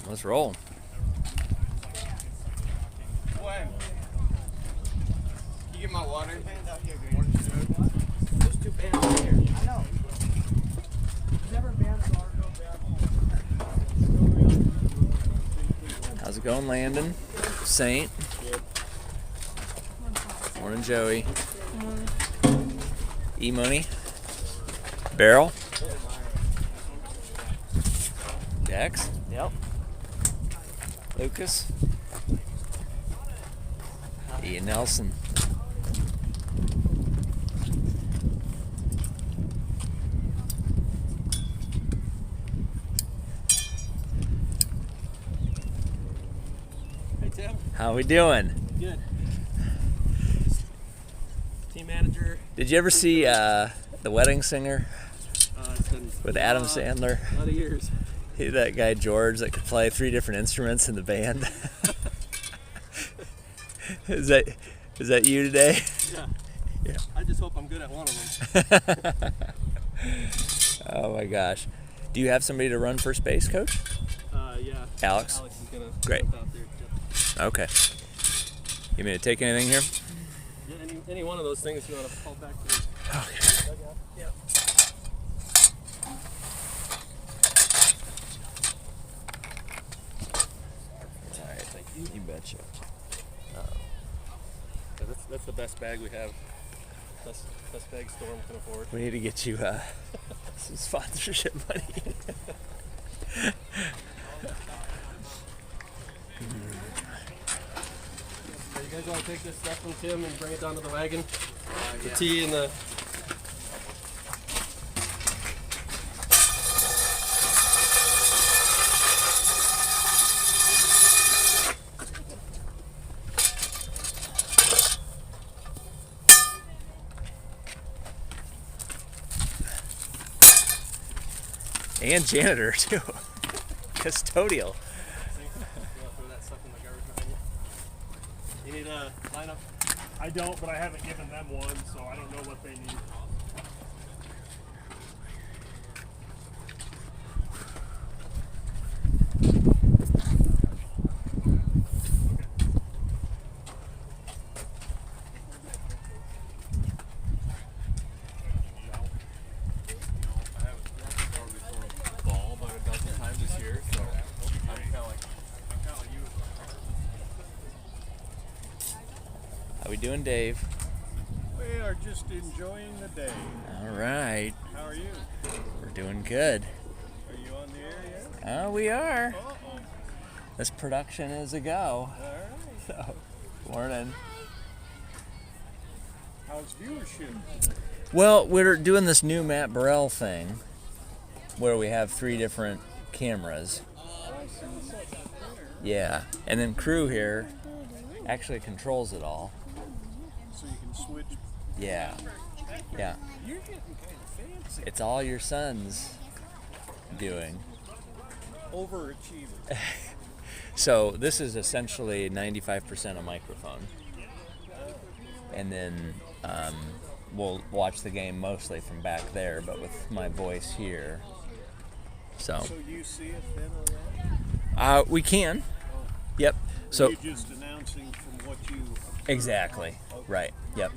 Let's roll. When? Can you get my water? Those two bands right here. I know. Never bands are no bad. How's it going, Landon? Saint? Morning, Joey. E-Money? Barrel? Dex? Yep. Lucas? Ian Nelson. Hey, Tim. How we doing? Good. Team manager. Did you ever see The Wedding Singer It's been with Adam Sandler? a lot of years. That guy George that could play 3 different instruments in the band. Is that you today? Yeah. Yeah. I just hope I'm good at one of them. Oh my gosh. Do you have somebody to run first base, Coach? Yeah. Alex? Alex is gonna Great. jump out there. Yep. Okay. You want me to take anything here? Yeah, any one of those things you want to fall back to. Okay. Yep. Alright, thank you. You betcha. Yeah, that's the best bag we have. Best bag Storm can afford. We need to get you some sponsorship money. So you guys want to take this stuff from Tim and bring it down to the wagon? The tea and the... And janitor too. Custodial. You want to throw that stuff in the garbage behind you? You need a lineup? I don't, but I haven't given them one, so I don't know what they need. How we doing, Dave? We are just enjoying the day. All right. How are you? We're doing good. Are you on the air yet? Oh, we are. Uh-oh. This production is a go. All right. So, morning. How's viewership? Well, we're doing this new Matt Burrell thing where we have 3 different cameras. Yeah. And then crew here actually controls it all. So you can switch. Yeah. Yeah. You're getting kind of fancy. It's all your son's doing. Overachiever. So this is essentially 95% a microphone. And then we'll watch the game mostly from back there, but with my voice here. So So you see it then on that? we can. Yep. So You're just announcing from what you... exactly. Right. Yep.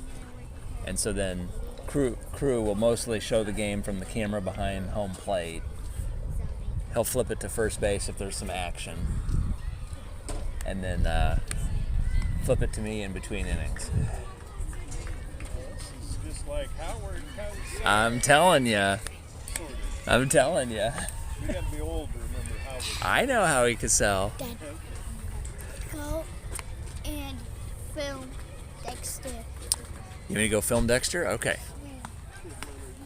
And so then crew will mostly show the game from the camera behind home plate. He'll flip it to first base if there's some action. And then flip it to me in between innings. This is just like Howard Cosell. I'm telling you. Sort of. I'm telling you. We got to be old to remember Howard. I know Howie Cosell. Dad, go and film Dexter. You want me to go film Dexter? Okay.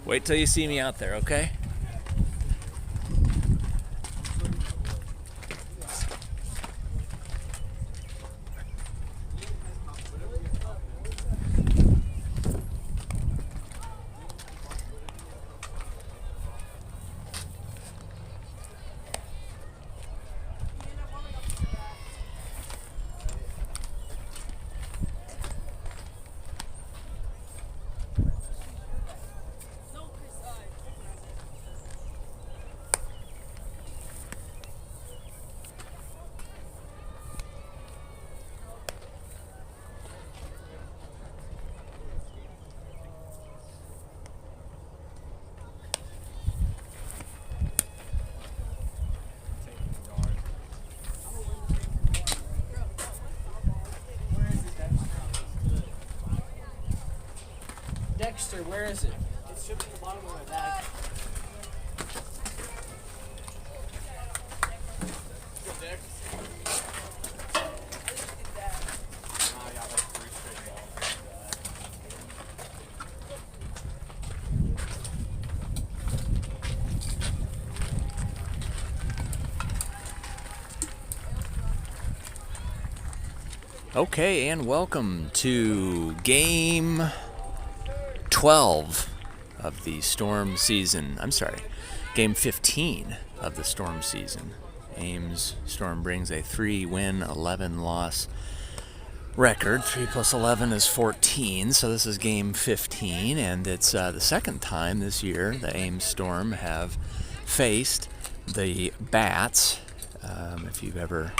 Wait till you see me out there, okay? Dexter, where is it? It should be in the bottom of my bag. Good, Dex. Oh, yeah, that's 3 straight balls. Okay, and welcome to Game 12 of the Storm season. I'm sorry, Game 15 of the Storm season. Ames Storm brings a 3-win, 11-loss record. 3 plus 11 is 14, so this is Game 15, and it's the second time this year the Ames Storm have faced the Bats. If you've ever...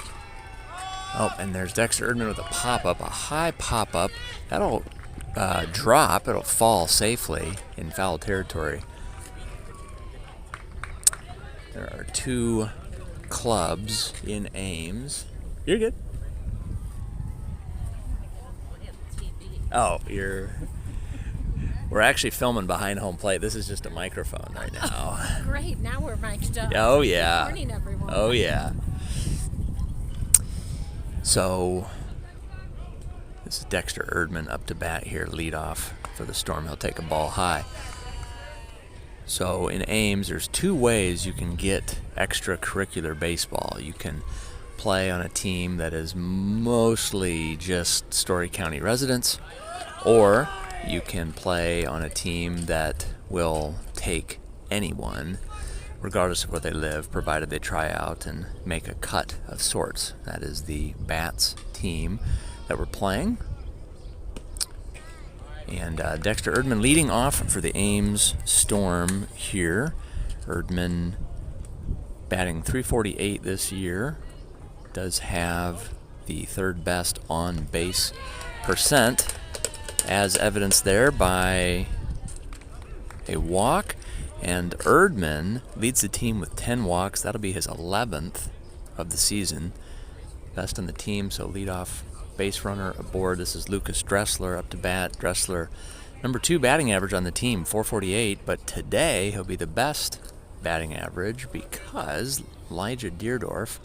Oh, and there's Dexter Erdman with a pop-up, a high pop-up. That'll drop. It'll fall safely in foul territory. There are 2 clubs in Ames. You're good. Oh, We're actually filming behind home plate. This is just a microphone right now. Great, now we're mic'd up. Oh, yeah. Good morning, everyone. Oh, yeah. So, this is Dexter Erdman up to bat here, leadoff for the Storm. He'll take a ball high. So, in Ames, there's 2 ways you can get extracurricular baseball. You can play on a team that is mostly just Story County residents, or you can play on a team that will take anyone, regardless of where they live, provided they try out and make a cut of sorts. That is the Bats team that we're playing. And Dexter Erdman leading off for the Ames Storm here. Erdman batting .348 this year. Does have the 3rd best on base percent, as evidenced there by a walk. And Erdman leads the team with 10 walks. That'll be his 11th of the season. Best on the team, so leadoff base runner aboard. This is Lucas Dressler up to bat. Dressler, number 2 batting average on the team, .448. But today he'll be the best batting average because Elijah Deerdorf,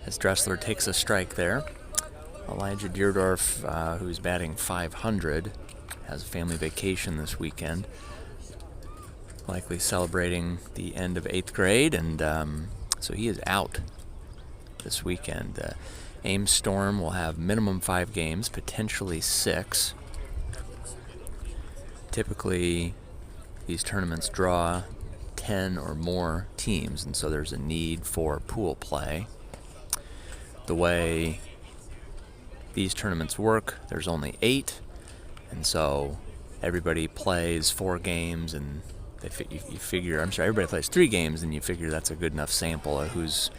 as Dressler takes a strike there. Elijah Deerdorf, who's batting .500, has a family vacation this weekend. Likely celebrating the end of 8th grade, and so he is out this weekend. Ames Storm will have minimum 5 games, potentially 6. Typically, these tournaments draw 10 or more teams, and so there's a need for pool play. The way these tournaments work, there's only 8, and so everybody plays 4 games, and you figure, everybody plays 3 games, and you figure that's a good enough sample of who's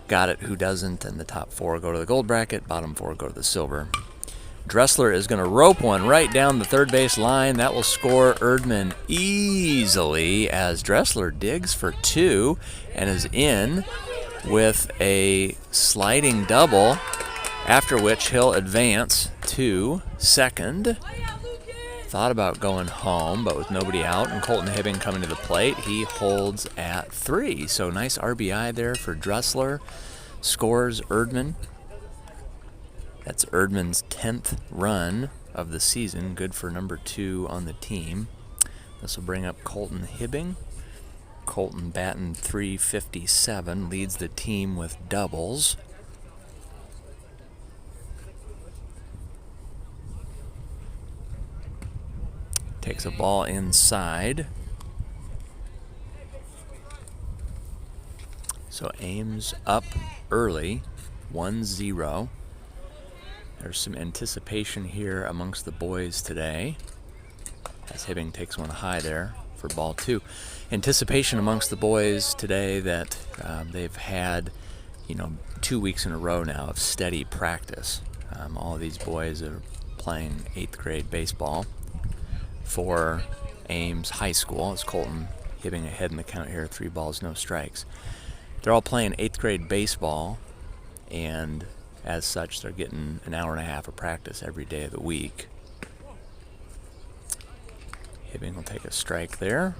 got it, who doesn't, and the top 4 go to the gold bracket, bottom 4 go to the silver. Dressler is going to rope one right down the 3rd base line. That will score Erdman easily as Dressler digs for 2 and is in with a sliding double, after which he'll advance to second. Thought about going home, but with nobody out and Colton Hibbing coming to the plate, he holds at 3. So nice RBI there for Dressler. Scores Erdman. That's Erdman's 10th run of the season. Good for number 2 on the team. This will bring up Colton Hibbing. Colton batting .357, leads the team with doubles. Takes a ball inside. So Ames up early, 1-0. There's some anticipation here amongst the boys today, as Hibbing takes one high there for ball 2. Anticipation amongst the boys today that they've had, 2 weeks in a row now of steady practice. All of these boys are playing 8th grade baseball for Ames High School. It's Colton Hibbing ahead in the count here, 3 balls, no strikes. They're all playing 8th grade baseball, and as such, they're getting an hour and a half of practice every day of the week. Hibbing will take a strike there.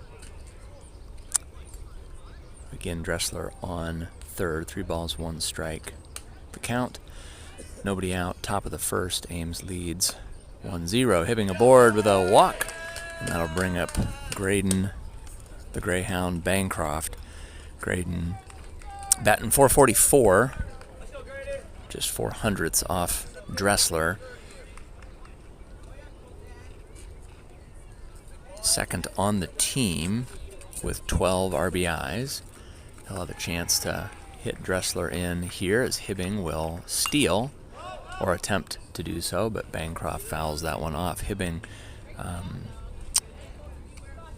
Again, Dressler on third. 3 balls, 1 strike. The count. Nobody out. Top of the first. Ames leads 1-0. Hibbing aboard with a walk. And that'll bring up Graydon, the Greyhound, Bancroft. Graydon batting .444. Just 400ths off Dressler. Second on the team with 12 RBIs. He'll have a chance to hit Dressler in here as Hibbing will steal or attempt to do so, but Bancroft fouls that one off. Hibbing,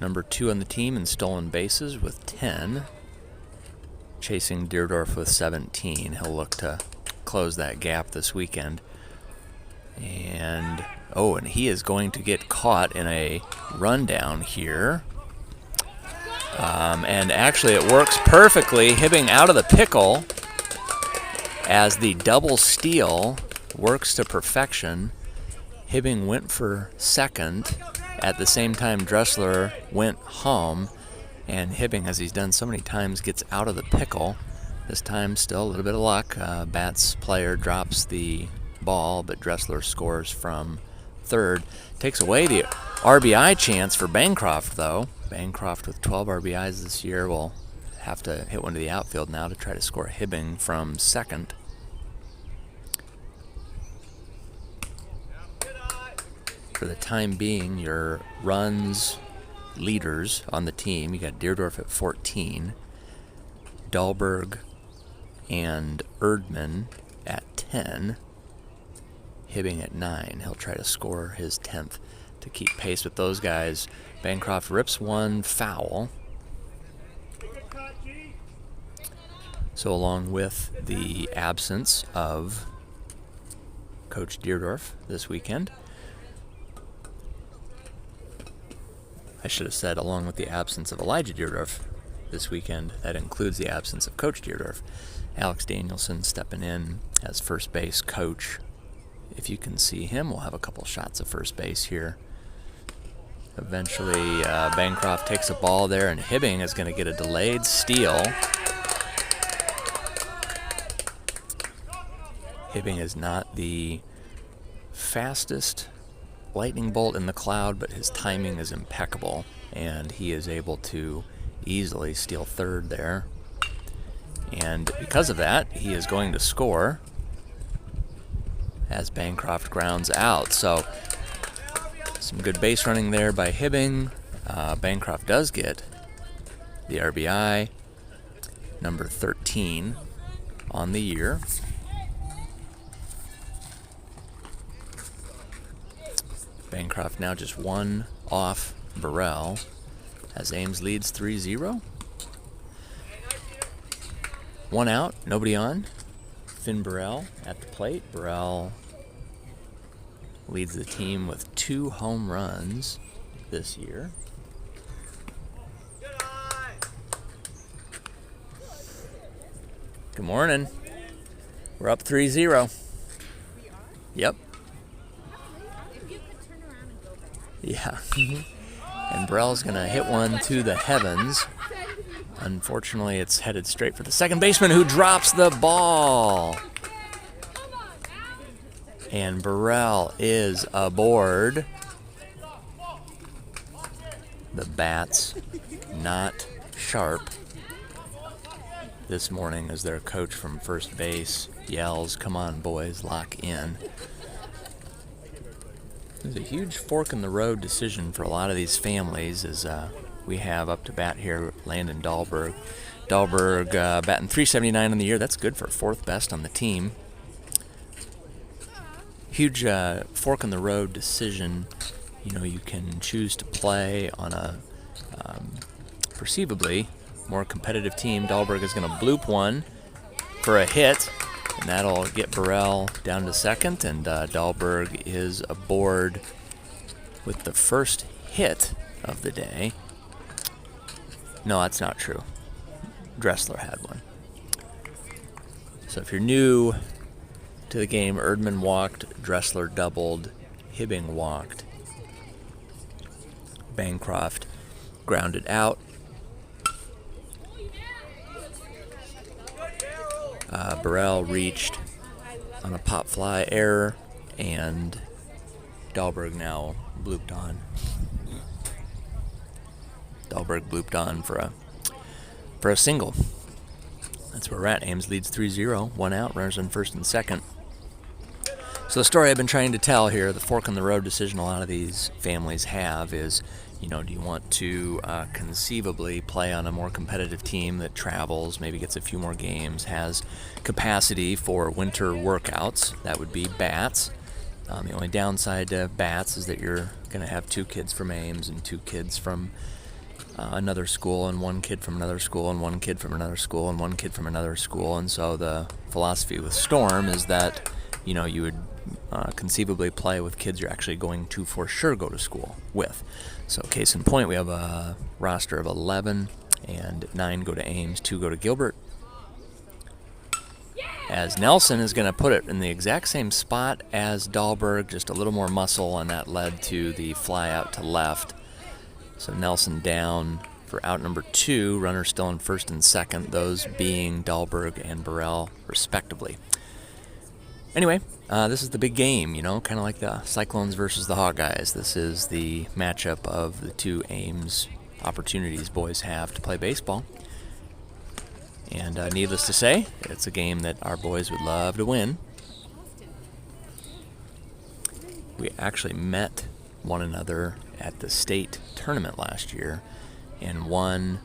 number 2 on the team in stolen bases with 10. Chasing Deerdorf with 17. He'll look to close that gap this weekend. And he is going to get caught in a rundown here. And actually it works perfectly. Hibbing out of the pickle as the double steal works to perfection. Hibbing went for second. At the same time, Dressler went home. And Hibbing, as he's done so many times, gets out of the pickle. This time still a little bit of luck. Bats player drops the ball, but Dressler scores from third. Takes away the RBI chance for Bancroft, though. Bancroft with 12 RBIs this year will have to hit one to the outfield now to try to score Hibbing from second. For the time being, your runs leaders on the team, you got Deerdorf at 14, Dahlberg and Erdman at 10, Hibbing at 9. He'll try to score his 10th to keep pace with those guys. Bancroft rips one foul. So along with the absence of Coach Deerdorf this weekend, I should have said along with the absence of Elijah Deerdorf this weekend, that includes the absence of Coach Deerdorf. Alex Danielson stepping in as first base coach. If you can see him, we'll have a couple shots of first base here. Eventually, Bancroft takes a ball there, and Hibbing is going to get a delayed steal. Hibbing is not the fastest lightning bolt in the cloud, but his timing is impeccable, and he is able to easily steal third there. And because of that, he is going to score as Bancroft grounds out. So some good base running there by Hibbing. Bancroft does get the RBI, number 13 on the year. Bancroft now just one off Burrell as Ames leads 3-0. One out, nobody on. Finn Burrell at the plate. Burrell leads the team with 2 home runs this year. Good morning. We're up 3-0. Yep. Yeah. And Burrell's going to hit one to the heavens. Unfortunately, it's headed straight for the second baseman, who drops the ball. And Burrell is aboard. The bats not sharp this morning as their coach from first base yells, "Come on, boys, lock in." There's a huge fork in the road decision for a lot of these families as we have up to bat here Landon Dahlberg. Dahlberg batting .379 on the year. That's good for 4th best on the team. Huge fork in the road decision. You know, you can choose to play on a perceivably more competitive team. Dahlberg is going to bloop one for a hit, and that'll get Burrell down to second, and Dahlberg is aboard with the first hit of the day. No, that's not true. Dressler had one. So if you're new to the game, Erdman walked, Dressler doubled, Hibbing walked. Bancroft grounded out. Burrell reached on a pop fly error, and Dahlberg now blooped on. Dahlberg blooped on for a single. That's where we're at. Ames leads 3-0, 1 out, runners on first and second. So the story I've been trying to tell here, the fork in the road decision a lot of these families have is, you know, do you want to conceivably play on a more competitive team that travels, maybe gets a few more games, has capacity for winter workouts? That would be Bats. The only downside to Bats is that you're going to have 2 kids from Ames and 2 kids from another school, and 1 kid from another school, and 1 kid from another school, and 1 kid from another school. And so the philosophy with Storm is that, you know, you would conceivably play with kids you're actually going to for sure go to school with. So case in point, we have a roster of 11, and 9 go to Ames, 2 go to Gilbert. As Nelson is going to put it in the exact same spot as Dahlberg, just a little more muscle, and that led to the fly out to left. So Nelson down for out number 2, runners still in first and second, those being Dahlberg and Burrell respectively. Anyway, this is the big game, you know, kind of like the Cyclones versus the Hawkeyes. This is the matchup of the 2 Ames opportunities boys have to play baseball. And needless to say, it's a game that our boys would love to win. We actually met one another at the state tournament last year and won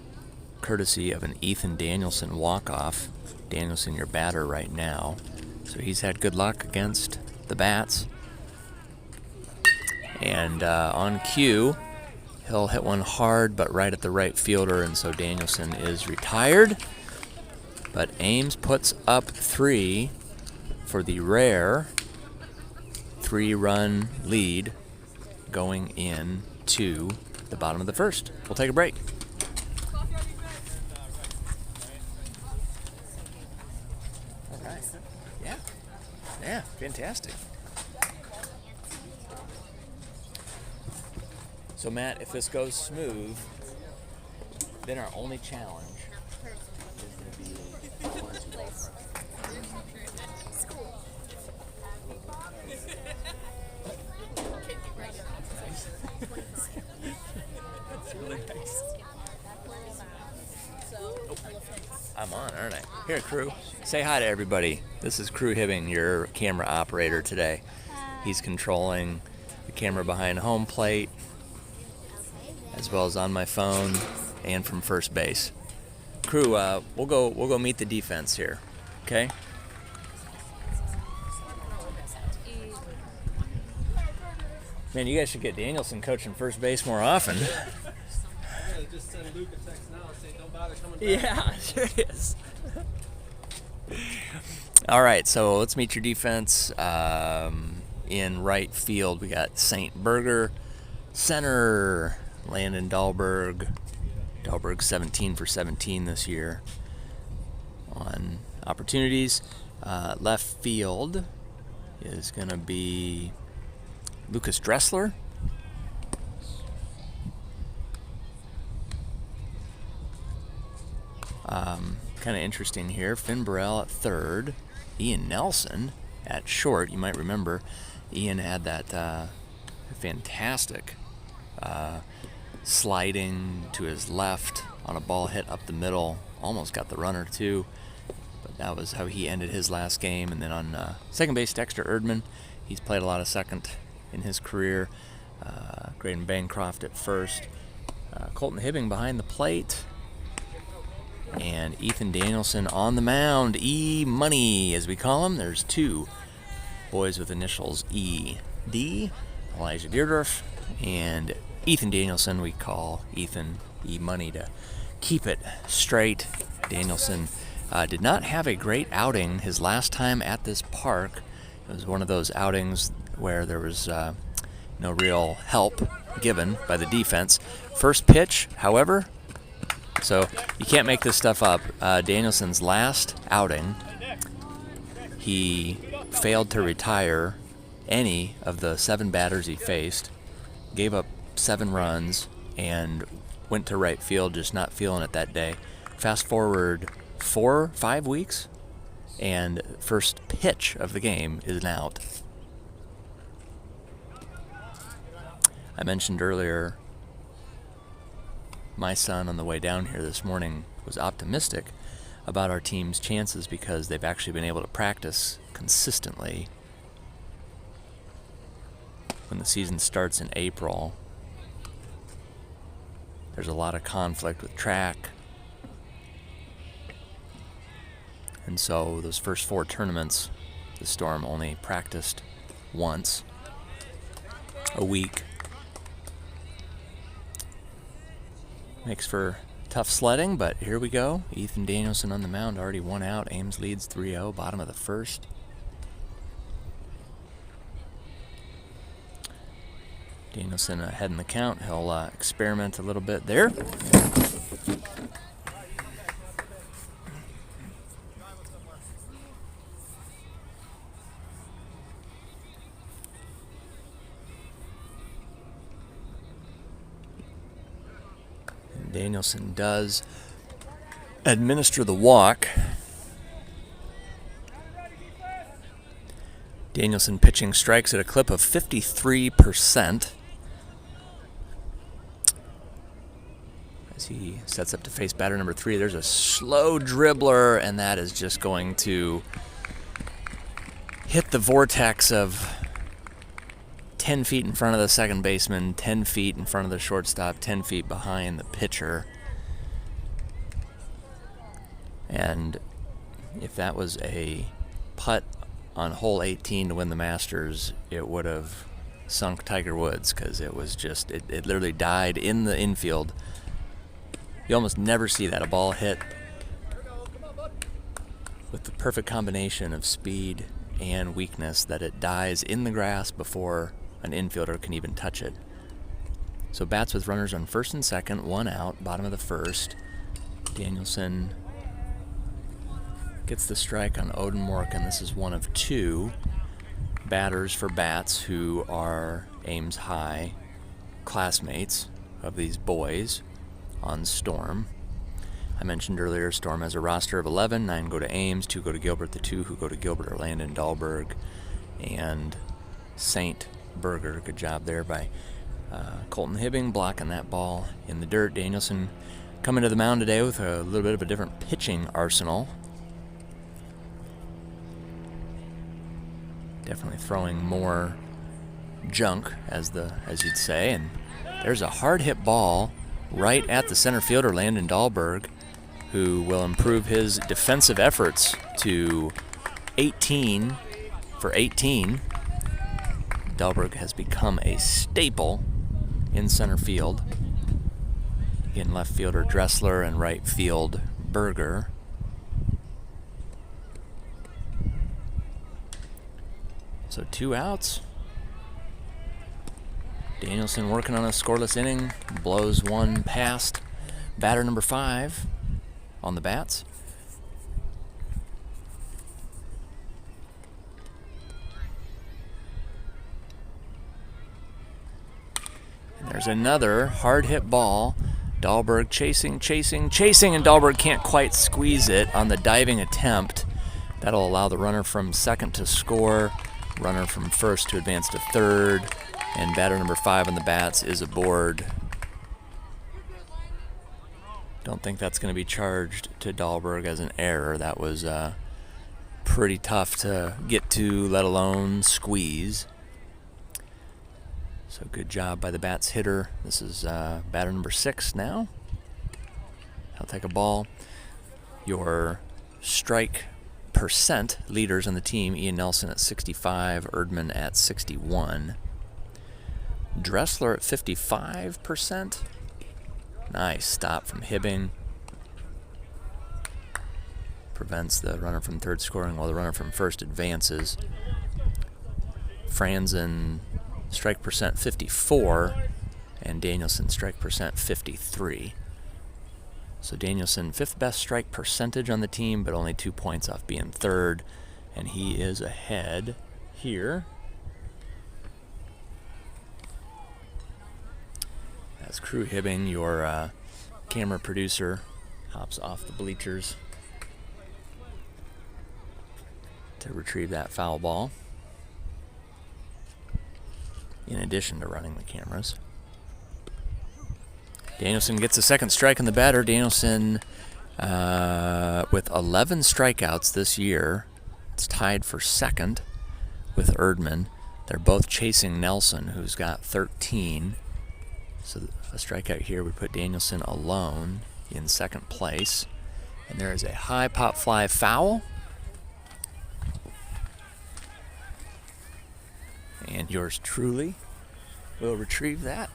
courtesy of an Ethan Danielson walk-off. Danielson, your batter right now. So he's had good luck against the Bats. And on cue, he'll hit one hard but right at the right fielder, and so Danielson is retired. But Ames puts up 3 for the rare 3-run lead going into the bottom of the first. We'll take a break. All right. Yeah, fantastic. So Matt, if this goes smooth, then our only challenge is going to be I'm on, aren't I? Here, crew. Say hi to everybody. This is Crew Hibbing, your camera operator today. He's controlling the camera behind home plate, as well as on my phone and from first base. Crew, we'll go meet the defense here. Okay? Man, you guys should get Danielson coaching first base more often. I'm gonna just send Luke a text now and say don't bother coming back. Yeah, sure is. All right, so let's meet your defense. In right field, we got St. Berger. Center, Landon Dahlberg. Dahlberg 17 for 17 this year on opportunities. Left field is going to be Lucas Dressler. Kind of interesting here. Finn Burrell at third. Ian Nelson at short. You might remember Ian had that fantastic sliding to his left on a ball hit up the middle. Almost got the runner too. But that was how he ended his last game. And then on second base, Dexter Erdman. He's played a lot of second in his career. Graydon Bancroft at first. Colton Hibbing behind the plate. And Ethan Danielson on the mound. E-Money, as we call him. There's 2 boys with initials E-D. Elijah Deerdorf and Ethan Danielson. We call Ethan E-Money to keep it straight. Danielson did not have a great outing his last time at this park. It was one of those outings where there was no real help given by the defense. First pitch, however, so you can't make this stuff up. Danielson's last outing, he failed to retire any of the 7 batters he faced, gave up 7 runs, and went to right field, just not feeling it that day. Fast forward 4-5 weeks, and first pitch of the game is an out. I mentioned earlier, my son on the way down here this morning was optimistic about our team's chances because they've actually been able to practice consistently. When the season starts in April, there's a lot of conflict with track. And so those first 4 tournaments, the Storm only practiced once a week. Makes for tough sledding, but here we go. Ethan Danielson on the mound, already 1 out. Ames leads 3-0, bottom of the first. Danielson ahead in the count. He'll experiment a little bit there. And Danielson does administer the walk. Danielson pitching strikes at a clip of 53%. As he sets up to face batter number 3, there's a slow dribbler, and that is just going to hit the vortex of 10 feet in front of the second baseman, 10 feet in front of the shortstop, 10 feet behind the pitcher. And if that was a putt on hole 18 to win the Masters, it would have sunk Tiger Woods, because it was just, it literally died in the infield. You almost never see that, a ball hit with the perfect combination of speed and weakness, that it dies in the grass before an infielder can even touch it. So bats with runners on first and second, 1 out, bottom of the first. Danielson gets the strike on Odin Morgan. This is 1 of 2 batters for bats who are Ames High classmates of these boys on Storm. I mentioned earlier, Storm has a roster of 11. 9 go to Ames, 2 go to Gilbert. The 2 who go to Gilbert are Landon Dahlberg and St. Berger. Good job there by Colton Hibbing blocking that ball in the dirt. Danielson coming to the mound today with a little bit of a different pitching arsenal. Definitely throwing more junk, as you'd say. And there's a hard hit ball right at the center fielder, Landon Dahlberg, who will improve his defensive efforts to 18 for 18. Dahlberg has become a staple in center field. In left fielder Dressler and right field Berger. So 2 outs. Danielson working on a scoreless inning, blows 1 past batter number 5 on the bats. And there's another hard hit ball. Dahlberg chasing, and Dahlberg can't quite squeeze it on the diving attempt. That'll allow the runner from second to score, runner from first to advance to third, and batter number 5 on the bats is aboard. Don't think that's going to be charged to Dahlberg as an error. That was pretty tough to get to, let alone squeeze. So good job by the bats hitter. This is batter number 6 now. He'll take a ball. Your strike percent leaders on the team: Ian Nelson at 65, Erdman at 61. Dressler at 55%. Nice stop from Hibbing. Prevents the runner from third scoring while the runner from first advances. Franzen strike percent 54, and Danielson strike percent 53. So Danielson, 5th best strike percentage on the team, but only 2 points off being third, and he is ahead here As Crew Hibbing, your camera producer, hops off the bleachers to retrieve that foul ball, in addition to running the cameras. Danielson gets a second strike on the batter. Danielson with 11 strikeouts this year. It's tied for second with Erdman. They're both chasing Nelson, who's got 13. So a strikeout here would put Danielson alone in second place. And there is a high pop fly foul. And yours truly will retrieve that.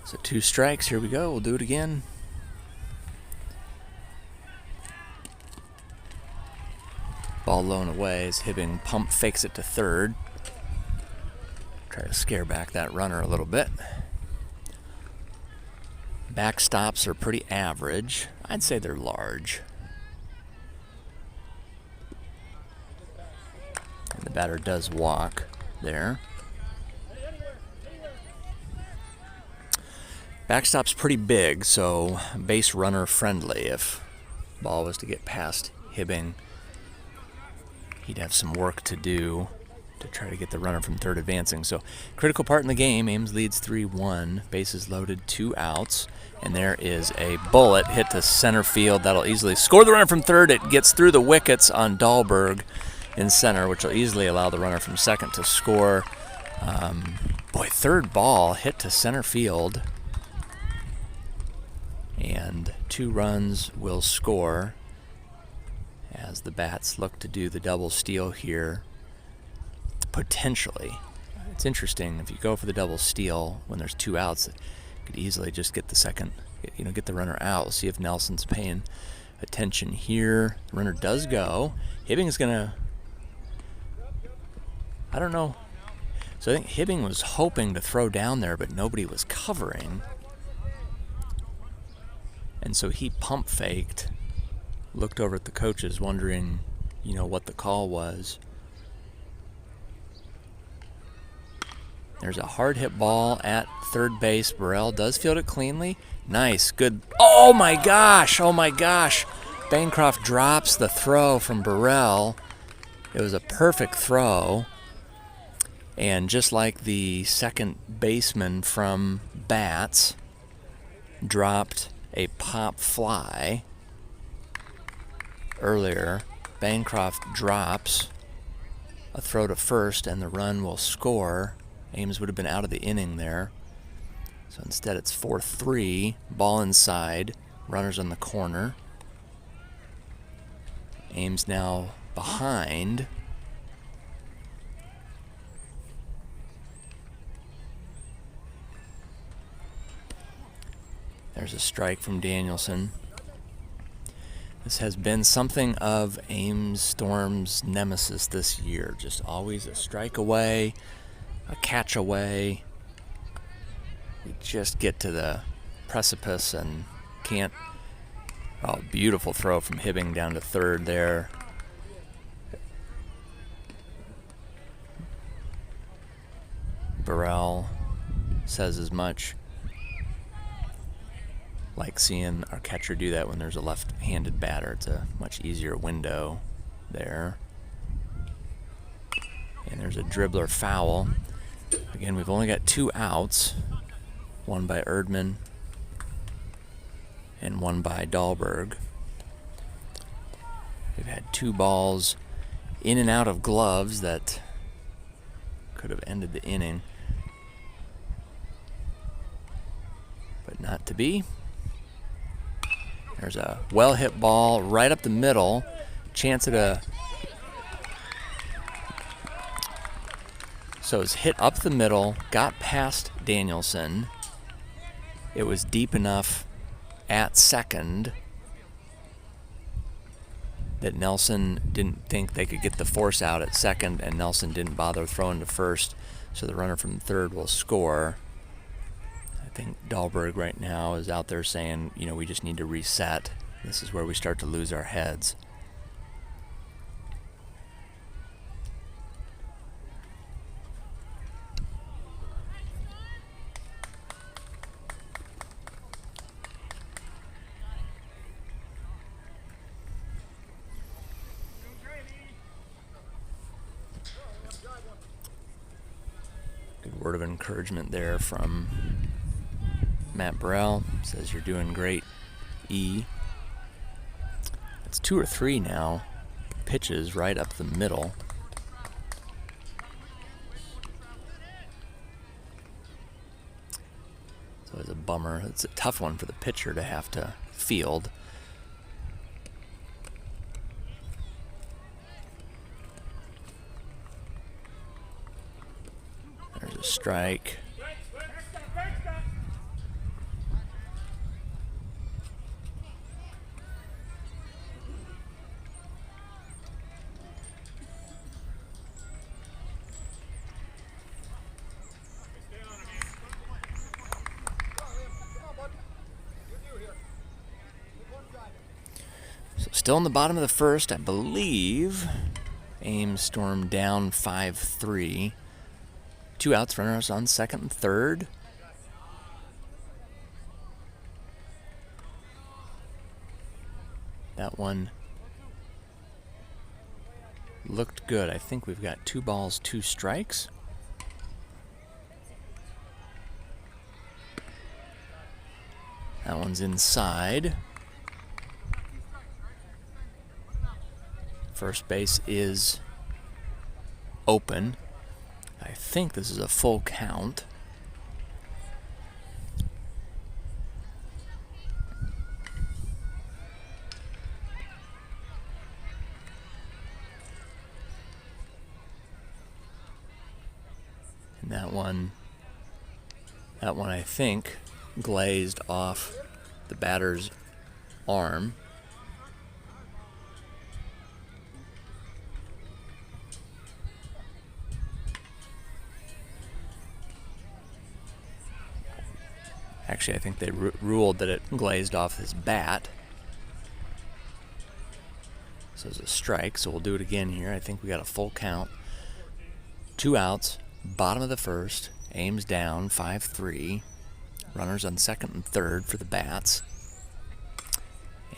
So 2 strikes, here we go, we'll do it again. Ball low and away as Hibbing pump fakes it to third. Try to scare back that runner a little bit. Backstops are pretty average. I'd say they're large. And the batter does walk there. Backstop's pretty big, so base runner friendly. If the ball was to get past Hibbing, he'd have some work to do to try to get the runner from third advancing. So critical part in the game. Ames leads 3-1. Bases loaded, 2 outs. And there is a bullet hit to center field. That'll easily score the runner from third. It gets through the wickets on Dahlberg in center, which will easily allow the runner from second to score. Boy, third ball hit to center field. And 2 runs will score as the Bats look to do the double steal here. Potentially. It's interesting, if you go for the double steal when there's 2 outs, you could easily just get the second, get the runner out. We'll see if Nelson's paying attention here. The runner does go. Hibbing is gonna, I don't know. So I think Hibbing was hoping to throw down there, but nobody was covering. And so he pump faked, looked over at the coaches wondering, what the call was. There's a hard hit ball at third base. Burrell does field it cleanly. Nice, good. Oh my gosh, Bancroft drops the throw from Burrell. It was a perfect throw. And just like the second baseman from Bats dropped a pop fly earlier, Bancroft drops a throw to first and the run will score. Ames would have been out of the inning there. So instead it's 4-3, ball inside, runners on the corner. Ames now behind. There's a strike from Danielson. This has been something of Ames Storm's nemesis this year. Just always a strike away, a catch away. We just get to the precipice and can't. Oh, beautiful throw from Hibbing down to third there. Burrell says as much. Like seeing our catcher do that when there's a left-handed batter. It's a much easier window there. And there's a dribbler foul. Again, we've only got 2 outs. One by Erdman and one by Dahlberg. We've had 2 balls in and out of gloves that could have ended the inning. But not to be. There's a well-hit ball right up the middle. Chance at a... So it's hit up the middle, got past Danielson. It was deep enough at second that Nelson didn't think they could get the force out at second, and Nelson didn't bother throwing to first, so the runner from third will score. I think Dahlberg right now is out there saying, we just need to reset. This is where we start to lose our heads. word of encouragement there from Matt Burrell. Says you're doing great, E. It's 2 or 3 now. Pitches right up the middle. So it's a bummer. It's a tough one for the pitcher to have to field. There's a strike. So still in the bottom of the first, I believe. Ames stormed down 5-3. 2 outs, runners on second and third. That one looked good. I think we've got 2 balls, 2 strikes. That one's inside. First base is open. I think this is a full count. And that one I think glazed off the batter's arm. Actually, I think they ruled that it glazed off his bat. So it's a strike, so we'll do it again here. I think we got a full count. 2 outs, bottom of the first. Ames down, 5-3. Runners on second and third for the bats.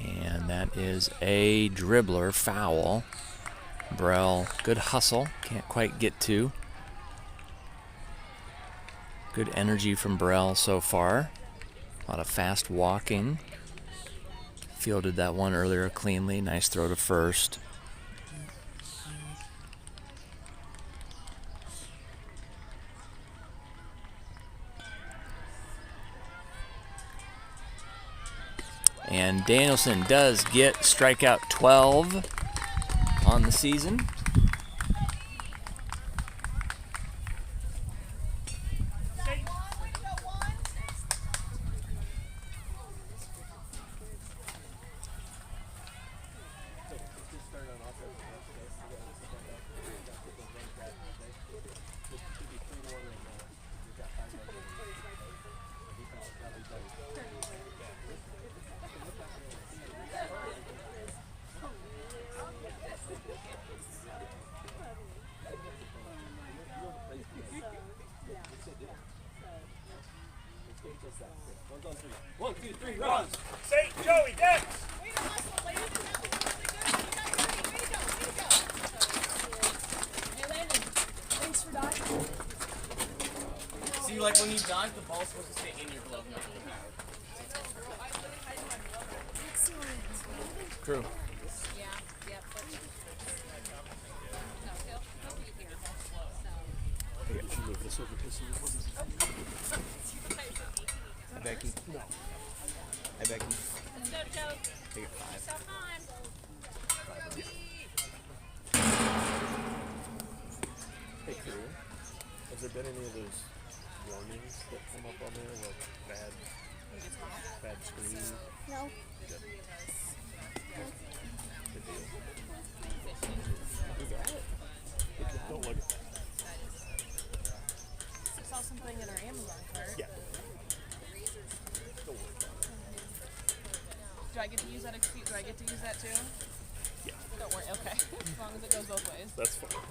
And that is a dribbler foul. Burrell, good hustle. Can't quite get to. Good energy from Burrell so far. A lot of fast walking. Fielded that one earlier cleanly. Nice throw to first. And Danielson does get strikeout 12 on the season. Say, Joey, next! See, like when you dodge, the ball's supposed to stay in your glove, not in your hand. True. Hi, Becky. No. Hi, Becky. Let's go, Joe. Take it 5. So fun. Hey, Crew, has there been any of those warnings that come up on there, like bad screen? No. Don't look at that. I saw something in our Amazon cart. Yeah. Don't worry about it. Do I get to use that excuse? Do I get to use that too? Yeah. Don't worry. Okay. As long as it goes both ways. That's fine.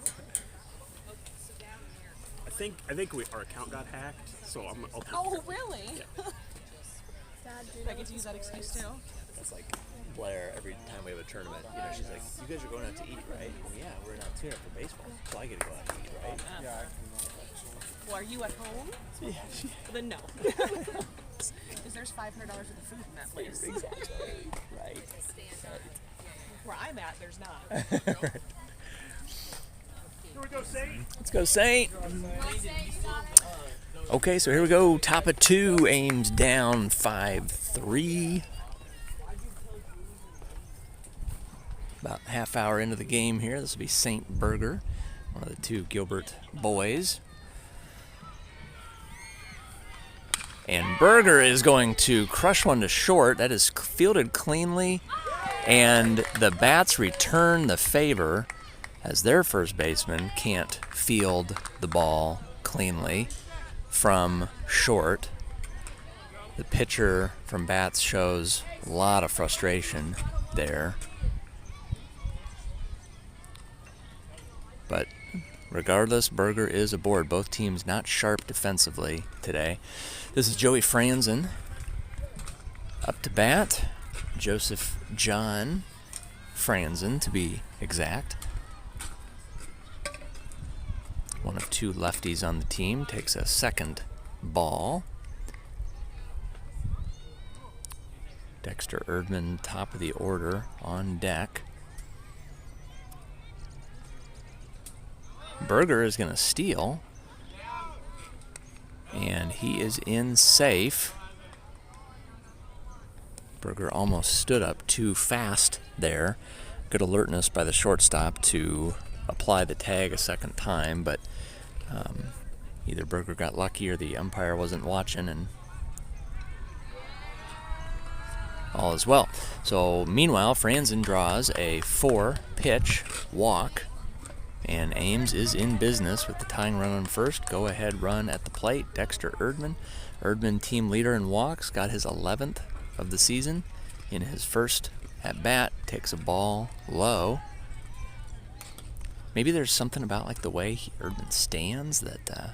I think our account got hacked, so I'll take Oh, care of it. really? Yeah. Do I get to use that excuse too? That's like Blair, every time we have a tournament, you know, she's like, you guys are going out to eat, right? Well, yeah, we're not tuning up for baseball, so I get to go out to eat, right? Yeah, I can. Well, are you at home? Yeah. Then no. Because there's $500 worth of food in that place. Exactly. Right. Where I'm at, there's not. Here we go, Saint. Let's go, Saint. Okay, so here we go. Top of 2, Ames down 5-3. About half hour into the game here. This will be Saint Berger, one of the 2 Gilbert boys. And Berger is going to crush one to short. That is fielded cleanly. And the Bats return the favor as their first baseman can't field the ball cleanly from short. The pitcher from Bats shows a lot of frustration there. But regardless, Berger is aboard. Both teams not sharp defensively today. This is Joey Franzen up to bat. Joseph John Franzen, to be exact. One of 2 lefties on the team, takes a second ball. Dexter Erdman, top of the order, on deck. Berger is going to steal, and he is in safe. Berger almost stood up too fast there. Good alertness by the shortstop to apply the tag a second time, but either Berger got lucky or the umpire wasn't watching, and all is well. So meanwhile, Franzen draws a 4-pitch walk, and Ames is in business with the tying run on first. Go ahead run at the plate, Dexter Erdman. Erdman, team leader in walks, got his 11th of the season. In his first at bat, takes a ball low. Maybe there's something about like the way Erdman stands that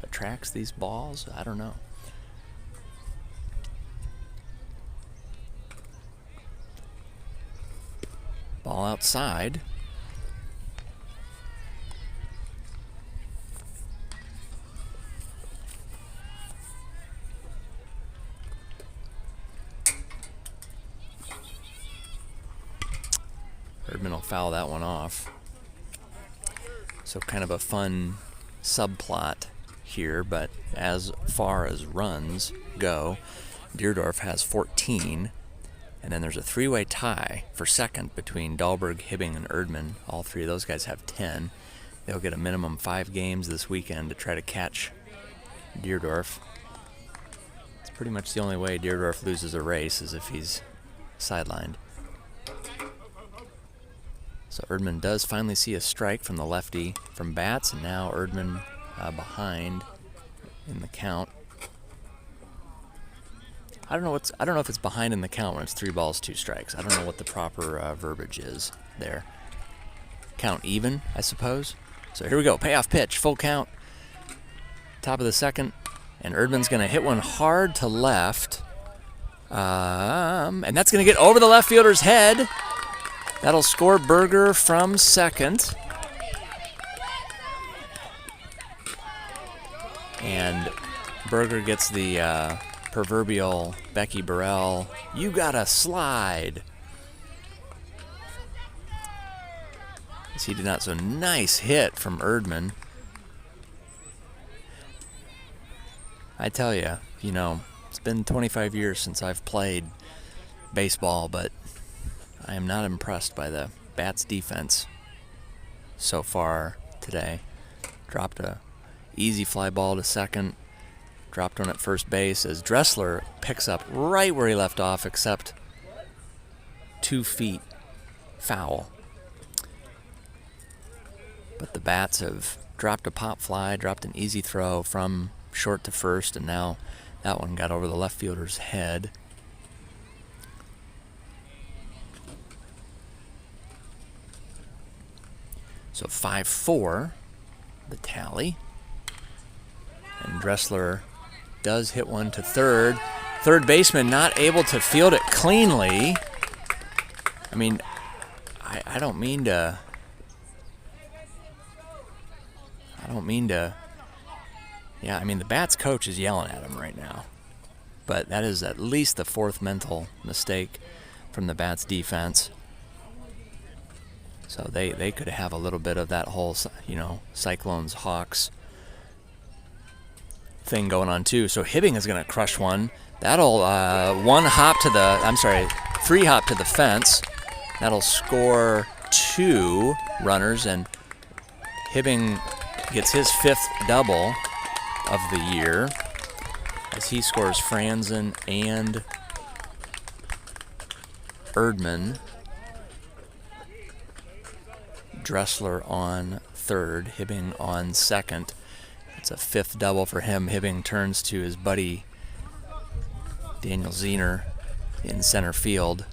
attracts these balls. I don't know. Ball outside. Erdman will foul that one off. So kind of a fun subplot here, but as far as runs go, Deerdorf has 14, and then there's a 3-way tie for second between Dahlberg, Hibbing, and Erdman. All 3 of those guys have 10. They'll get a minimum 5 games this weekend to try to catch Deerdorf. It's pretty much the only way Deerdorf loses a race is if he's sidelined. So Erdman does finally see a strike from the lefty from Bats, and now Erdman behind in the count. I don't know if it's behind in the count when it's 3 balls, 2 strikes. I don't know what the proper verbiage is there. Count even, I suppose. So here we go. Payoff pitch, full count. Top of the second, and Erdman's going to hit one hard to left, and that's going to get over the left fielder's head. That'll score Berger from second. And Berger gets the proverbial Becky Burrell, "You gotta slide." As he did not. So nice hit from Erdman. I tell you, it's been 25 years since I've played baseball, but I am not impressed by the Bats defense so far today. Dropped a easy fly ball to second. Dropped one at first base as Dressler picks up right where he left off, except 2 feet foul. But the Bats have dropped a pop fly, dropped an easy throw from short to first, and now that one got over the left fielder's head. So 5-4, the tally. And Dressler does hit one to third. Third baseman not able to field it cleanly. I mean, I don't mean to Yeah, I mean, the Bats coach is yelling at him right now. But that is at least the fourth mental mistake from the Bats defense. So they could have a little bit of that whole, Cyclones, Hawks thing going on too. So Hibbing is going to crush one. That'll free hop to the fence. That'll score 2 runners, and Hibbing gets his 5th double of the year as he scores Franzen and Erdman. Dressler on 3rd, Hibbing on 2nd. It's a 5th double for him. Hibbing turns to his buddy Daniel Zener in center field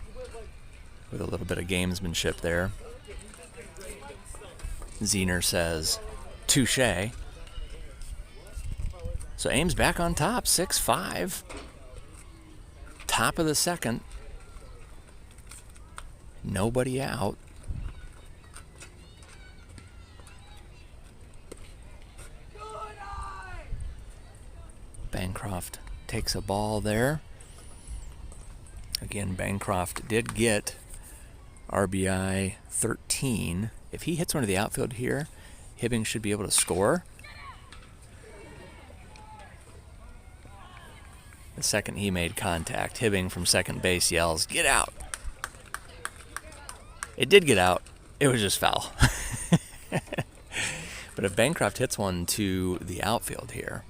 with a little bit of gamesmanship there. Zener says, touche. So Ames back on top, 6-5. Top of the 2nd. Nobody out. Bancroft takes a ball there. Again, Bancroft did get RBI 13. If he hits one to the outfield here, Hibbing should be able to score. The second he made contact, Hibbing from second base yells, "Get out!" It did get out. It was just foul. But if Bancroft hits one to the outfield here,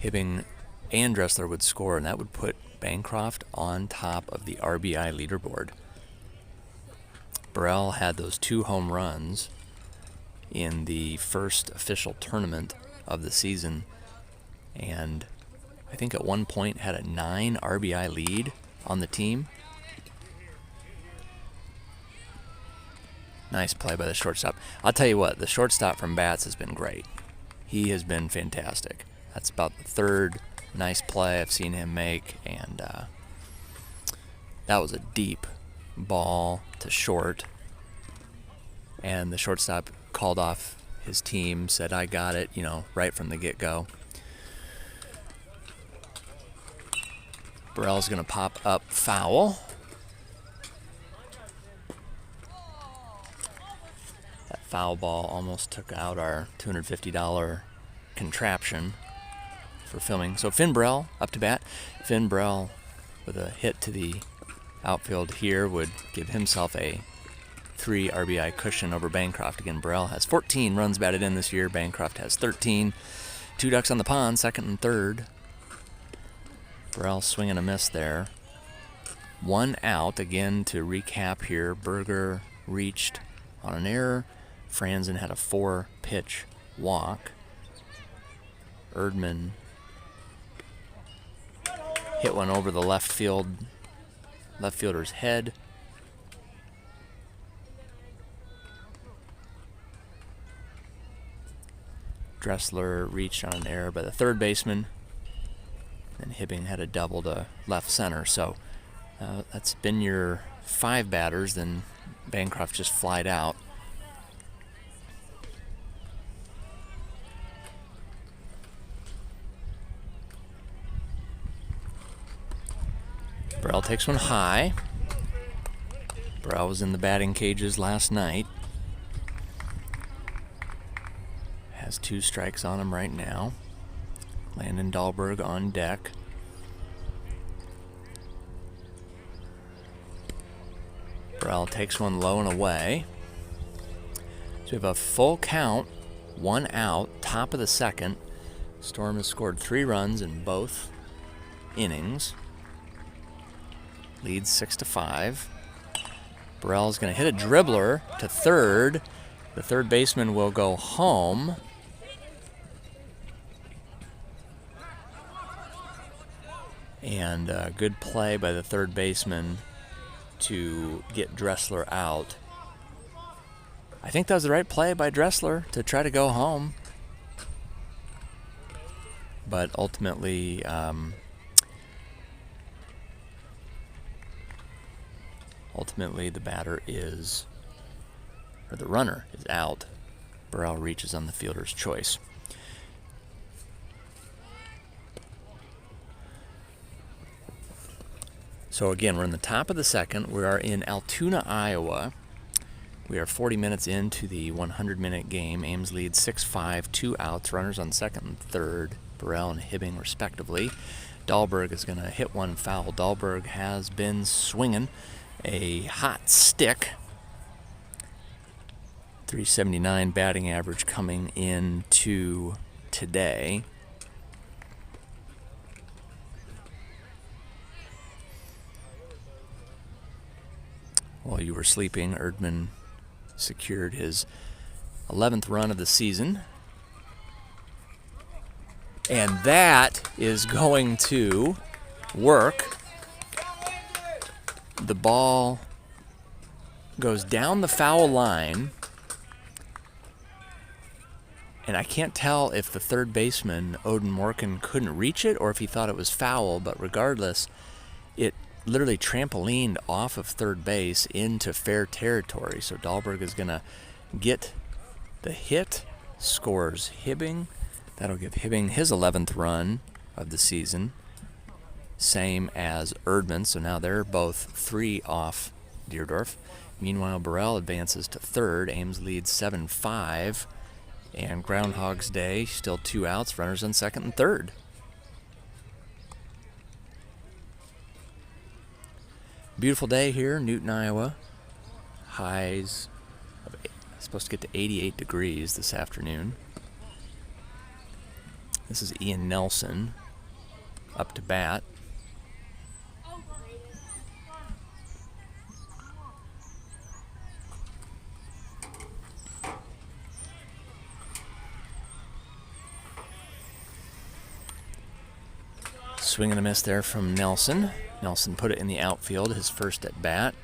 Hibbing and Dressler would score, and that would put Bancroft on top of the RBI leaderboard. Burrell had those 2 home runs in the first official tournament of the season, and I think at one point had a 9 RBI lead on the team. Nice play by the shortstop. I'll tell you what, the shortstop from Bats has been great. He has been fantastic. That's about the 3rd nice play I've seen him make, and that was a deep ball to short, and the shortstop called off his team, said, "I got it," right from the get-go. Burrell's going to pop up foul. That foul ball almost took out our $250 contraption for filming. So Finn Burrell up to bat. Finn Burrell with a hit to the outfield here would give himself a 3 RBI cushion over Bancroft. Again, Burrell has 14 runs batted in this year. Bancroft has 13. 2 ducks on the pond, 2nd and 3rd. Burrell swing and a miss there. 1 out. Again, to recap here, Berger reached on an error. Franzen had a 4-pitch walk. Erdman hit one over the left fielder's head. Dressler reached on an error by the 3rd baseman. And Hibbing had a double to left center. So that's been your 5 batters. Then Bancroft just flied out. Burrell takes one high. Burrell was in the batting cages last night. Has 2 strikes on him right now. Landon Dahlberg on deck. Burrell takes one low and away. So we have a full count, 1 out, top of the 2nd. Storm has scored 3 runs in both innings. Leads 6-5. Burrell's going to hit a dribbler to 3rd. The 3rd baseman will go home. And a good play by the 3rd baseman to get Dressler out. I think that was the right play by Dressler to try to go home. But ultimately, the runner is out. Burrell reaches on the fielder's choice. So again, we're in the top of the second. We are in Altoona, Iowa. We are 40 minutes into the 100-minute game. Ames leads 6-5, 2 outs, runners on second and third, Burrell and Hibbing respectively. Dahlberg is going to hit one foul. Dahlberg has been swinging a hot stick. 379 batting average coming into today. While you were sleeping, Erdman secured his 11th run of the season. And that is going to work. The ball goes down the foul line. And I can't tell if the third baseman, Odin Morkin, couldn't reach it or if he thought it was foul, but regardless, it literally trampolined off of third base into fair territory. So Dahlberg is going to get the hit, scores Hibbing. That'll give Hibbing his 11th run of the season, same as Erdman. So now they're both 3 off Deerdorf. Meanwhile, Burrell advances to third. Ames leads 7-5. And Groundhog's Day, still 2 outs, runners on second and third. Beautiful day here, Newton, Iowa. Highs of supposed to get to 88 degrees this afternoon. This is Ian Nelson up to bat. Swing and a miss there from Nelson. Nelson put it in the outfield, his first at bat.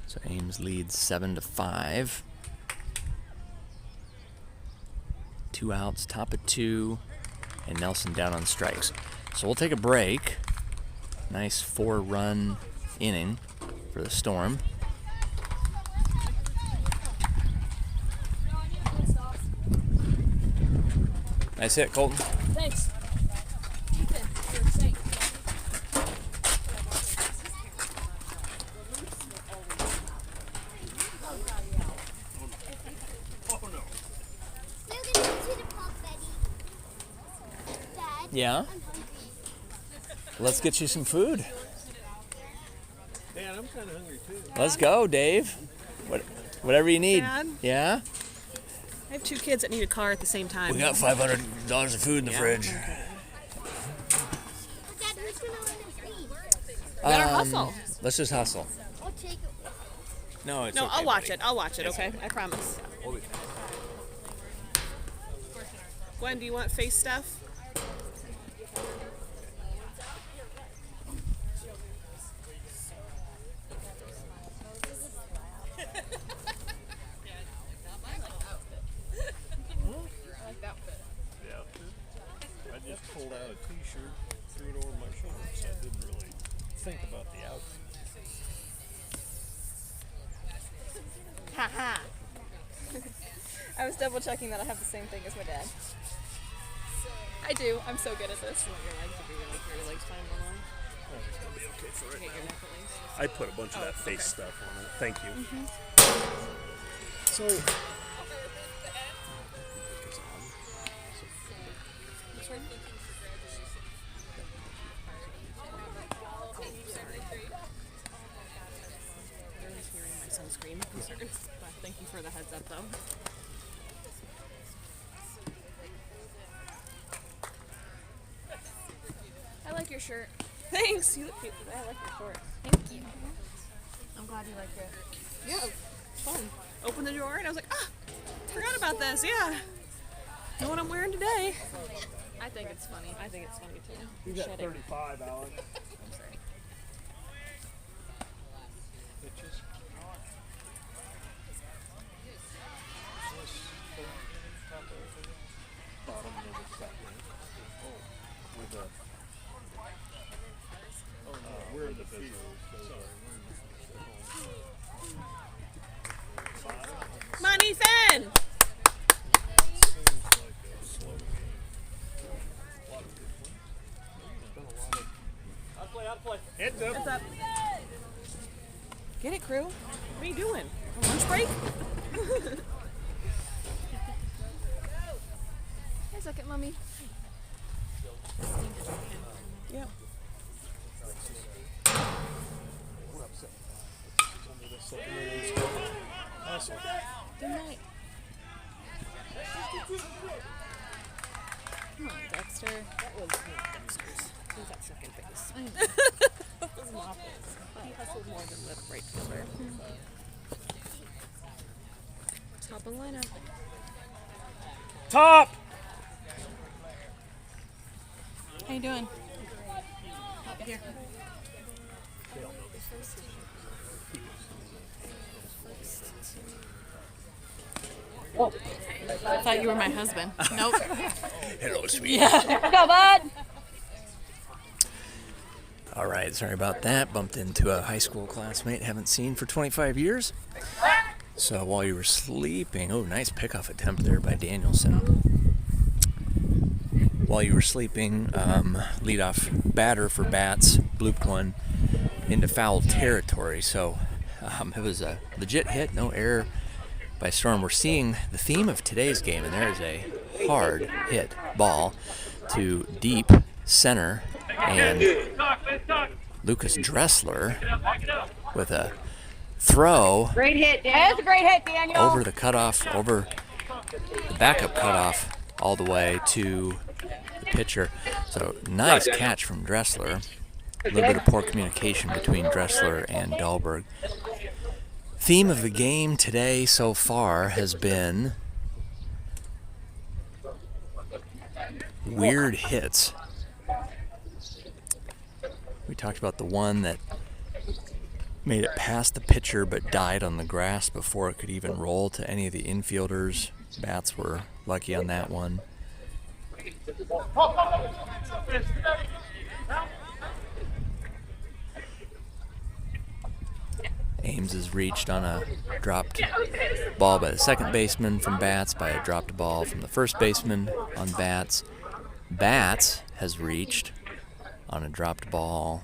So Ames leads 7-5. 2 outs, top of 2, and Nelson down on strikes. So we'll take a break. Nice 4-run inning for the Storm. Nice hit, Colton. Thanks. Yeah? Let's get you some food. Dad, I'm kind of hungry too. Let's go, Dave. Whatever you need. Dad? Yeah? I have 2 kids that need a car at the same time. We got $500 of food in the fridge. We gotta hustle. Let's just hustle. I'll take it. No, it's No, okay, I'll watch buddy. it. I'll watch it, okay? I promise. Gwen, do you want face stuff? I just pulled out a t-shirt, threw it over my shoulders. I didn't really think about the outfit. Haha. I was double checking that I have the same thing as my dad. I do. I'm so good at this. You want your legs to be like your legs fine along? Oh, it's gonna be okay for Get right your now. neck at least. I put a bunch of that face stuff on it. Thank you. So. Hearing my son scream. But thank you for the heads up, though. I like your shirt. Thanks. You look cute. I like your shorts. Thank you. I'm glad you like it. Yeah, it's fun. Opened the drawer and I was like, forgot about this. Yeah. Know what I'm wearing today. I think it's funny. I think it's funny too. You got 35, Alex. I'm sorry. Bitches. Bottom of the second. Oh, with the. We're in the field. Money Fan! Seems like a slow game. A lot of good ones. Get it, crew? What are you doing? Lunch break? Hey, suck it, mommy. Yep. Awesome. Good night. Come on, Dexter. That was Dexter's. He was at second base. I know. That was Moffett's. He hustled more than the right fielder. Top of the lineup. Top! How you doing? Here. I thought you were my husband. Nope. Hello, sweetie. Yeah. Go, bud. All right, sorry about that. Bumped into a high school classmate haven't seen for 25 years. So while you were sleeping, oh, nice pickoff attempt there by Danielson. While you were sleeping, leadoff batter for Bats blooped one into foul territory. So it was a legit hit, no error by Storm. We're seeing the theme of today's game, and there is a hard hit ball to deep center, and Lucas Dressler with a throw. Great hit, Daniel. That's a great hit, Daniel. Over the cutoff, over the backup cutoff, all the way to the pitcher. So nice catch from Dressler. A little bit of poor communication between Dressler and Dahlberg. Theme of the game today so far has been weird hits. We talked about the one that made it past the pitcher but died on the grass before it could even roll to any of the infielders. Bats were lucky on that one. Ames is reached on a dropped ball by the second baseman from Bats, by a dropped ball from the first baseman on Bats. Bats has reached on a dropped ball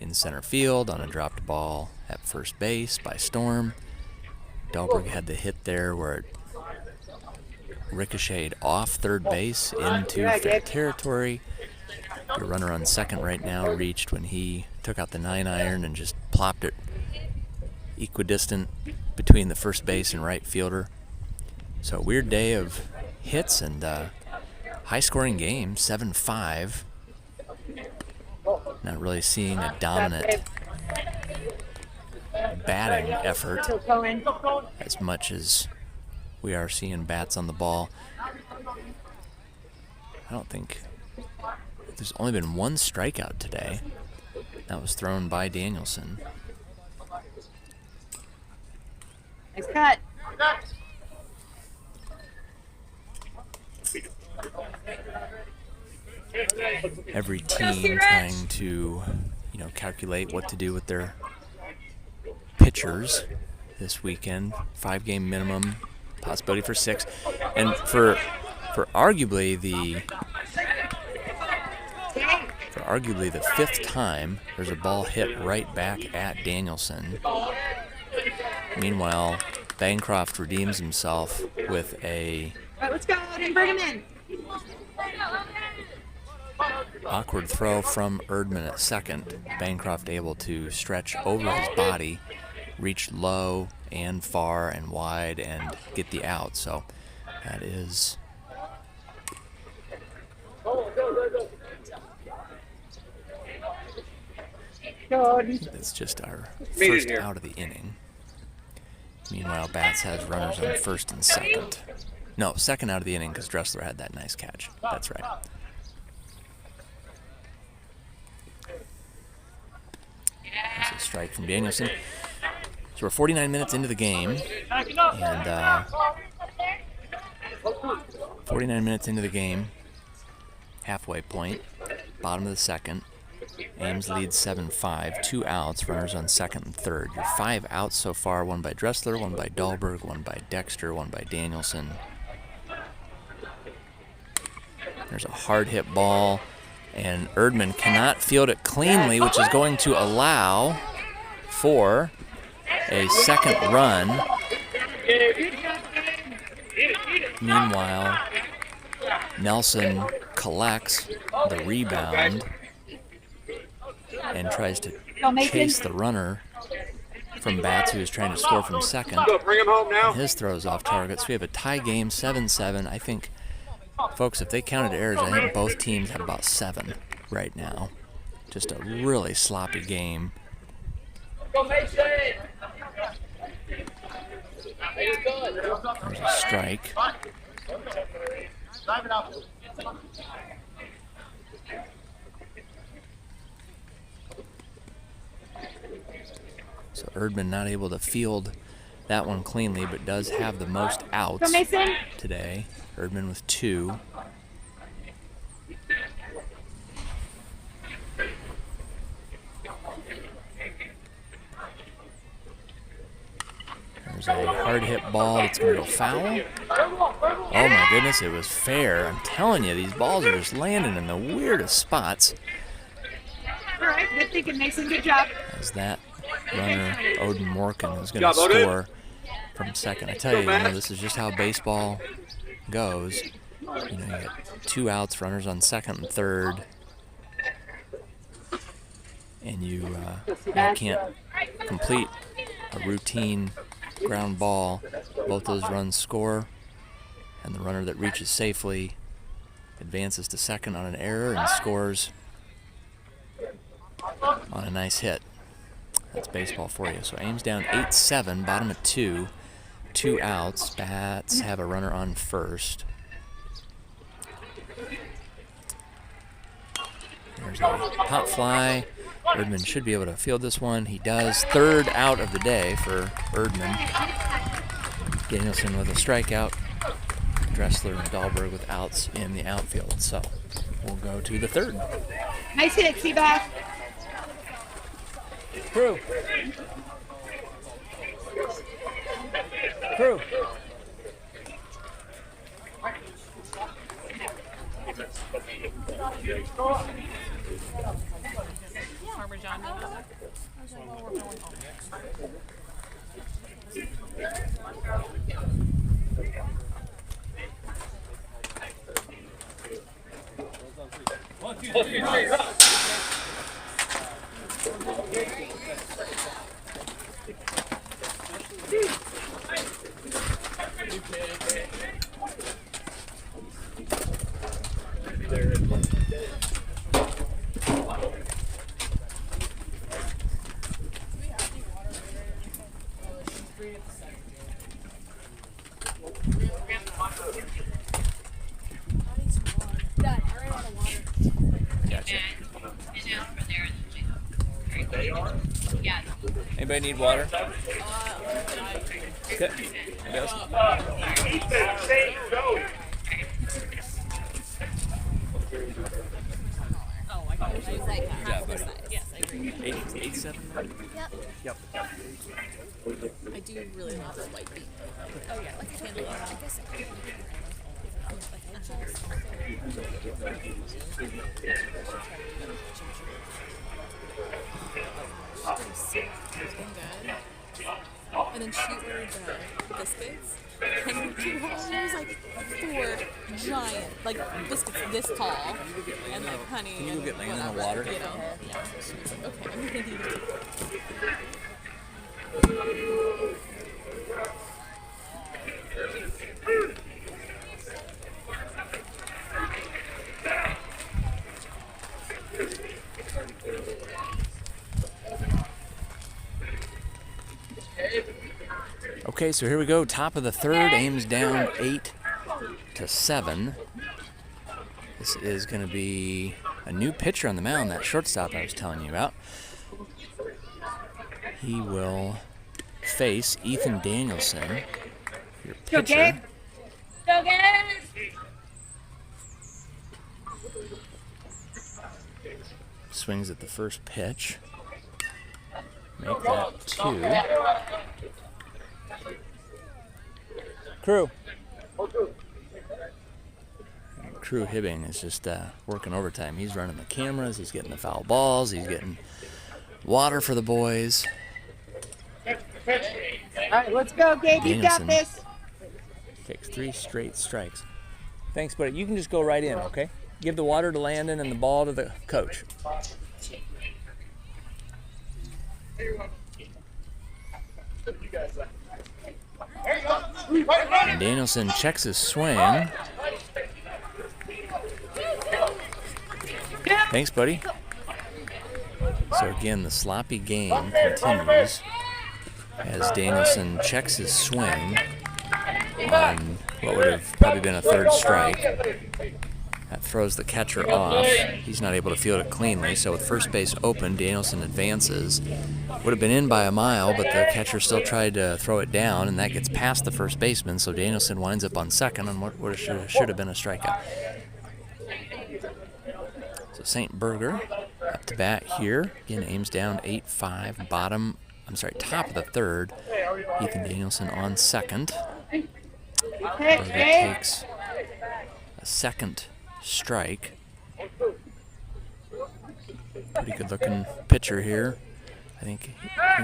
in center field, on a dropped ball at first base by Storm. Dahlberg had the hit there where it ricocheted off third base into fair territory. The runner on second right now reached when he took out the 9-iron and just plopped it equidistant between the first base and right fielder. So a weird day of hits and high-scoring game, 7-5. Not really seeing a dominant batting effort as much as we are seeing Bats on the ball. I don't think there's only been one strikeout today. That was thrown by Danielson. Nice cut. Every team trying to, calculate what to do with their pitchers this weekend. 5-game minimum, possibility for 6, and for arguably the 5th time, there's a ball hit right back at Danielson. Meanwhile, Bancroft redeems himself with a All right, let's go. Bring him in. awkward throw from Erdman at second. Bancroft able to stretch over his body, reach low and far and wide, and get the out. So that is that's just our first out of the inning. Meanwhile, Bats has runners on first and second. No, second out of the inning because Dressler had that nice catch. That's right. That's a strike from Danielson. So we're 49 minutes into the game, and 49 minutes into the game, halfway point, bottom of the second. Ames leads 7-5, 2 outs, runners on second and third. Your 5 outs so far, one by Dressler, one by Dahlberg, one by Dexter, one by Danielson. There's a hard hit ball, and Erdman cannot field it cleanly, which is going to allow for a second run. Meanwhile, Nelson collects the rebound and tries to chase the runner from Bats, who is trying to score from second. Bring him home now. His throws off target. So we have a tie game, 7-7. I think, folks, if they counted errors, I think both teams have about 7 right now. Just a really sloppy game. There's a strike. So Erdman not able to field that one cleanly, but does have the most outs today. Erdman with 2. There's a hard hit ball that's going to go foul. Oh my goodness, it was fair. I'm telling you, these balls are just landing in the weirdest spots. All right, good thinking, Mason. Good job. As that runner, Odin Morkin, is going to score from second. I tell you, this is just how baseball goes. You get 2 outs, runners on second and third, and you can't complete a routine ground ball. Both those runs score, and the runner that reaches safely advances to second on an error and scores on a nice hit. That's baseball for you. So Ames down 8-7, bottom of 2, 2 outs. Bats have a runner on first. There's a pop fly. Erdman should be able to field this one. He does. 3rd out of the day for Erdman. Danielson with a strikeout. Dressler and Dahlberg with outs in the outfield. So we'll go to the 3rd. Nice hit, Seabass. Crew. Farmer John. Anybody need water? Okay. Oh, I got it. She's like Good job, buddy. Yes, I agree. 8-7. Yep. I do really love the white beat. Oh yeah, like a candle. I guess and then she ordered the biscuits, and she was like 4 giant, like biscuits this tall, and like honey. Can you go get Landon whatever, the water? You know? Yeah. She was like, okay, I'm gonna need it. Okay, so here we go. Top of the 3rd. Ames down 8-7. This is going to be a new pitcher on the mound, that shortstop I was telling you about. He will face Ethan Danielson, your pitcher. Go, Gabe! Swings at the first pitch. Make that 2. Crew Hibbing is just working overtime. He's running the cameras. He's getting the foul balls. He's getting water for the boys. All right, let's go, Gabe. You got Danielson this. takes 3 straight strikes. Thanks, buddy. You can just go right in, okay? Give the water to Landon and the ball to the coach. And Danielson checks his swing. Thanks, buddy. So again, the sloppy game continues as Danielson checks his swing on what would have probably been a 3rd strike. That throws the catcher off. He's not able to field it cleanly, so with first base open, Danielson advances. Would have been in by a mile, but the catcher still tried to throw it down, and that gets past the first baseman, so Danielson winds up on second on what should have been a strikeout. So St. Berger up to bat here. Again, aims down 8-5, top of the 3rd. Ethan Danielson on second. Berger takes a second strike. Pretty good looking pitcher here. I think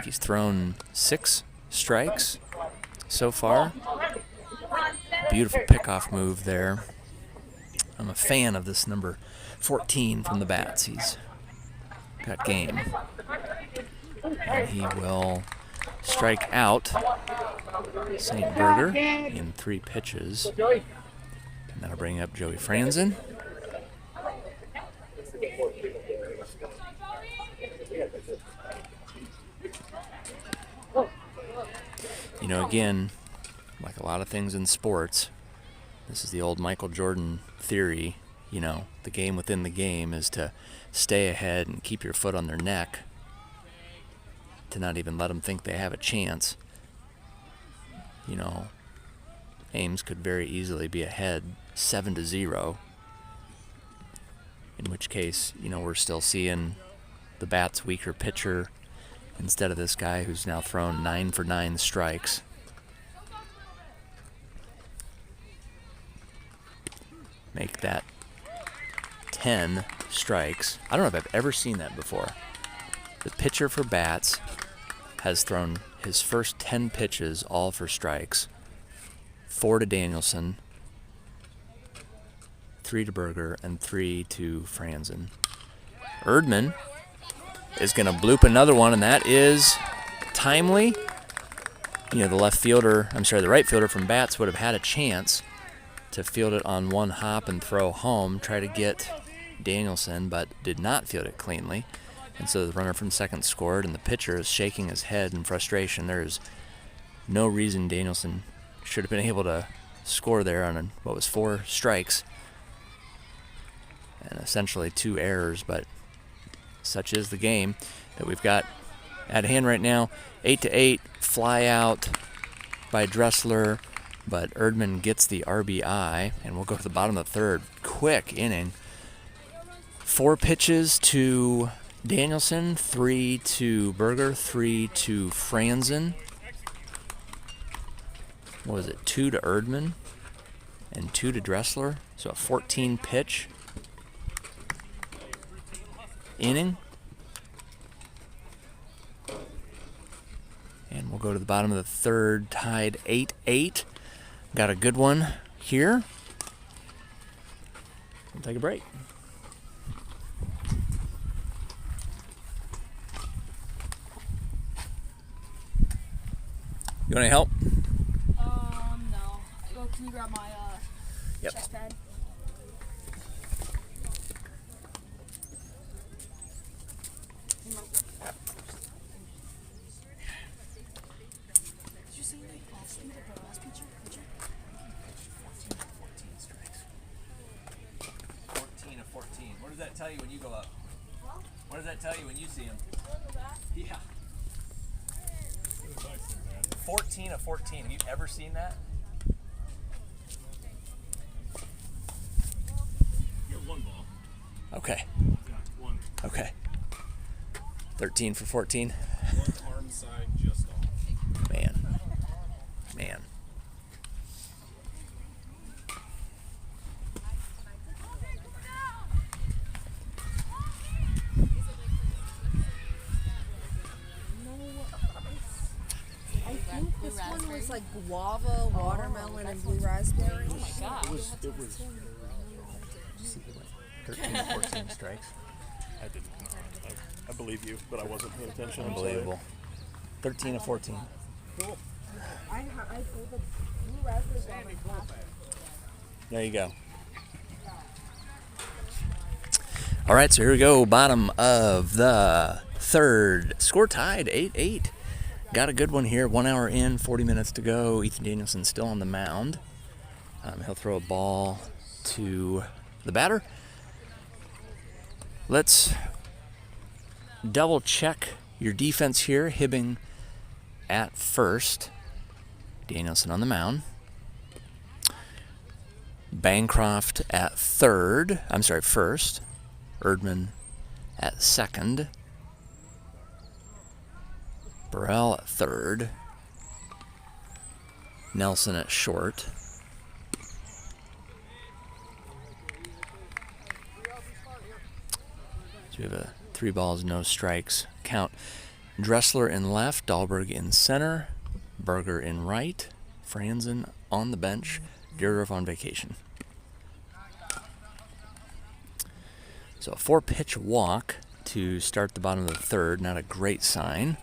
he's thrown 6 strikes so far. Beautiful pickoff move there. I'm a fan of this number 14 from the bats. He's got game. And he will strike out St. Berger in 3 pitches. And that'll bring up Joey Franzen. You know, again, like a lot of things in sports, this is the old Michael Jordan theory. You know, the game within the game is to stay ahead and keep your foot on their neck, to not even let them think they have a chance. You know, Ames could very easily be ahead 7-0, in which case, you know, we're still seeing the bat's weaker pitcher instead of this guy who's now thrown 9 for 9 strikes. Make that 10 strikes. I don't know if I've ever seen that before. The pitcher for bats has thrown his first 10 pitches all for strikes. 4 to Danielson, 3 to Berger, and 3 to Franzen. Erdman is going to bloop another one, and that is timely. You know, the right fielder from bats would have had a chance to field it on one hop and throw home, try to get Danielson, but did not field it cleanly. And so the runner from second scored, and the pitcher is shaking his head in frustration. There is no reason Danielson should have been able to score there on what was 4 strikes and essentially 2 errors, but such is the game that we've got at hand right now. 8-8, fly out by Dressler, but Erdman gets the RBI, and we'll go to the bottom of the 3rd. Quick inning. 4 pitches to Danielson, 3 to Berger, 3 to Franzen. What was it, 2 to Erdman and 2 to Dressler? So a 14 pitch inning. And we'll go to the bottom of the 3rd, tied 8-8. Got a good one here. We'll take a break. You want any help? No. Well, can you grab my chest pad? Did you see the last picture? 14 of 14. What does that tell you when you go up? What does that tell you when you see him? Yeah. 14 of 14. Have you ever seen that? You have 1 ball. Okay. Yeah, 1. Okay. 13 for 14. 1 arm side just off. Man. was like guava, watermelon, and blue raspberry. Oh my god. It was 13 to 14 strikes. I didn't. I believe you, but I wasn't paying attention. I'm sorry. Unbelievable. 13 to 14. Cool. I gave the blue raspberries on my glass. There you go. All right, so here we go. Bottom of the third. Score tied, 8-8. Got a good one here. 1 hour in, 40 minutes to go. Ethan Danielson still on the mound. He'll throw a ball to the batter. Let's double check your defense here. Hibbing at first. Danielson on the mound. Bancroft at first. Erdman at second. Burrell at third. Nelson at short. So we have a 3 balls, no strikes count. Dressler in left, Dahlberg in center, Berger in right, Franzen on the bench, Deerdorf on vacation. So a 4-pitch walk to start the bottom of the third, not a great sign.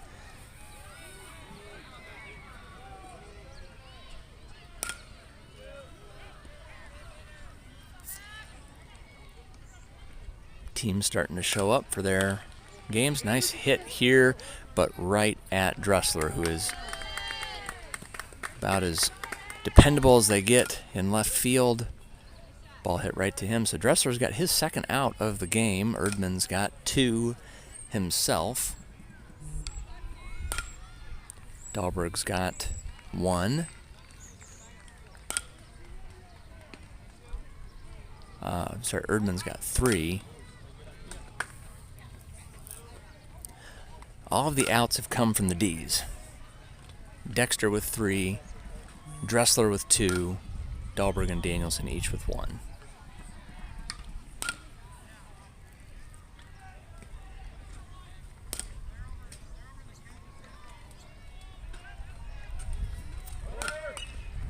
Teams starting to show up for their games. Nice hit here, but right at Dressler, who is about as dependable as they get in left field. Ball hit right to him. So Dressler's got his second out of the game. Erdman's got 2 himself. Dahlberg's got 1. Erdman's got 3. All of the outs have come from the Ds. Dexter with 3, Dressler with 2, Dahlberg and Danielson each with 1.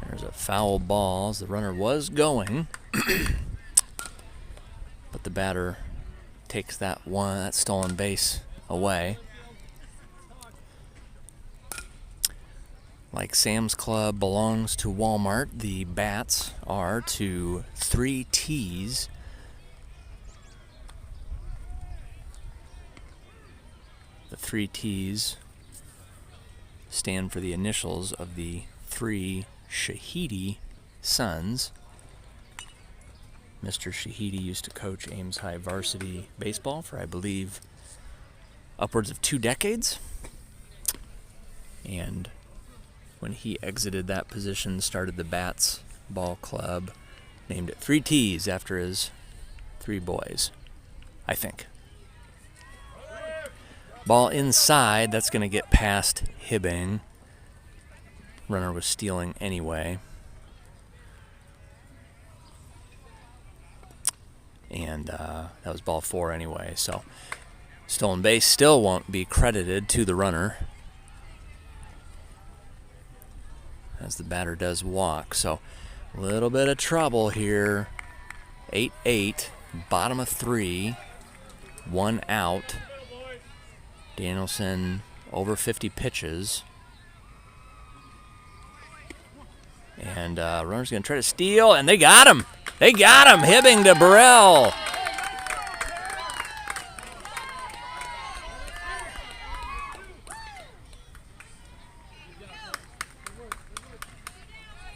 There's a foul ball as the runner was going, but the batter takes that stolen base away. Like Sam's Club belongs to Walmart, the bats are to 3 T's. The 3 T's stand for the initials of the 3 Shahidi sons. Mr. Shahidi used to coach Ames High varsity baseball for, I believe, upwards of 2 decades. And when he exited that position, started the Bats Ball Club, named it 3 T's after his 3 boys, I think. Ball inside, that's going to get past Hibbing. Runner was stealing anyway. And that was ball 4 anyway, so stolen base still won't be credited to the runner, as the batter does walk. So a little bit of trouble here. 8-8, bottom of 3, 1 out. Danielson over 50 pitches. And runner's going to try to steal, and they got him. They got him. Hibbing to Burrell.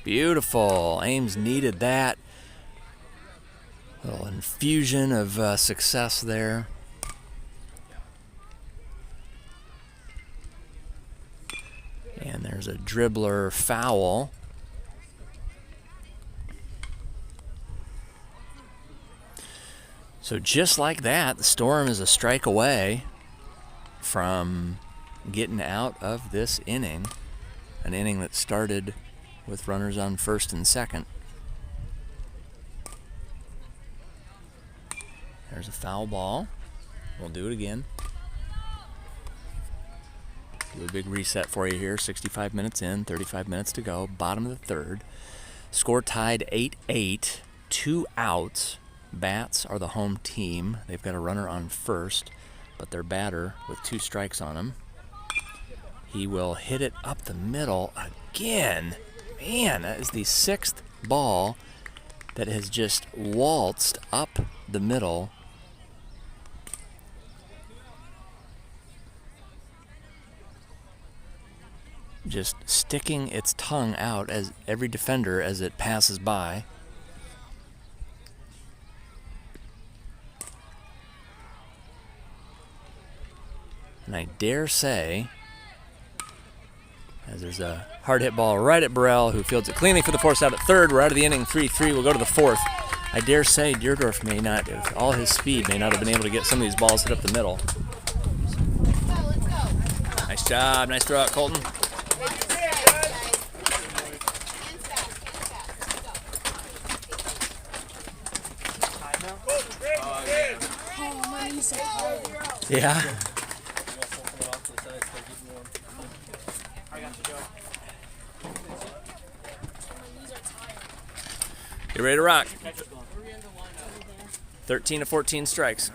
Beautiful. Ames needed that. Little infusion of success there. And there's a dribbler foul. So just like that, the Storm is a strike away from getting out of this inning. An inning that started with runners on first and second. There's a foul ball. We'll do it again. Do a big reset for you here. 65 minutes in, 35 minutes to go. Bottom of the third. Score tied 8-8. 2 outs. Bats are the home team. They've got a runner on first, but their batter with 2 strikes on him. He will hit it up the middle again. Man, that is the 6th ball that has just waltzed up the middle. Just sticking its tongue out as every defender as it passes by. And I dare say, as there's a hard hit ball right at Burrell, who fields it cleanly for the force out at third. We're out of the inning, 3-3. We'll go to the 4th. I dare say Deerdorf may not, with all his speed, may not have been able to get some of these balls hit up the middle. Nice job. Nice throw out, Colton. Yeah. Get ready to rock. 13 to 14 strikes.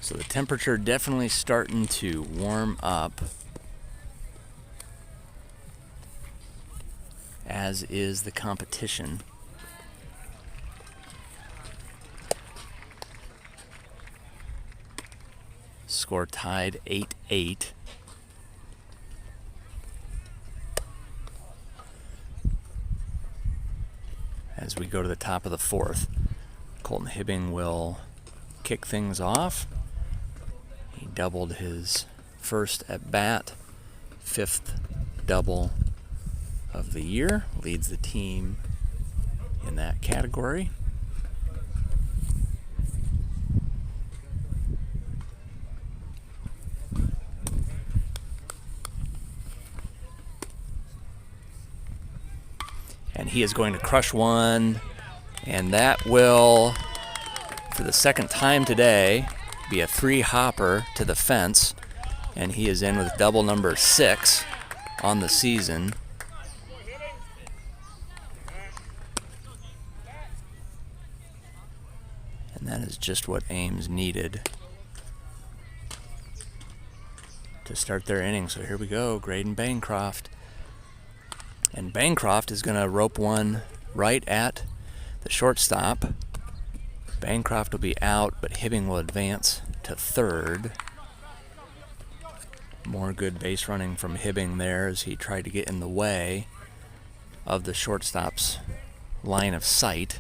So the temperature definitely starting to warm up, as is the competition. Score tied 8-8. As we go to the top of the 4th, Colton Hibbing will kick things off. He doubled his first at bat, 5th double of the year, leads the team in that category. And he is going to crush one, and that will, for the 2nd time today, be a 3-hopper to the fence, and he is in with double number 6 on the season. And that is just what Ames needed to start their inning. So here we go, Graydon Bancroft. And Bancroft is going to rope one right at the shortstop. Bancroft will be out, but Hibbing will advance to 3rd. More good base running from Hibbing there as he tried to get in the way of the shortstop's line of sight.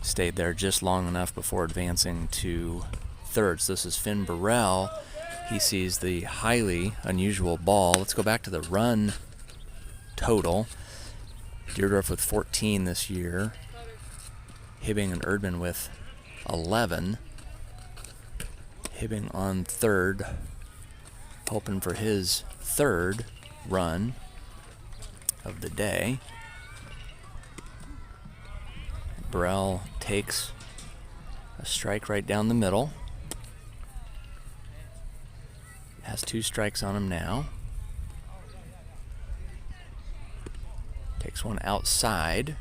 Stayed there just long enough before advancing to 3rd. So this is Finn Burrell. He sees the highly unusual ball. Let's go back to the run total. Deerdorf with 14 this year. Hibbing and Erdman with 11. Hibbing on 3rd, hoping for his 3rd run of the day. Burrell takes a strike right down the middle. Has 2 strikes on him now. Takes one outside.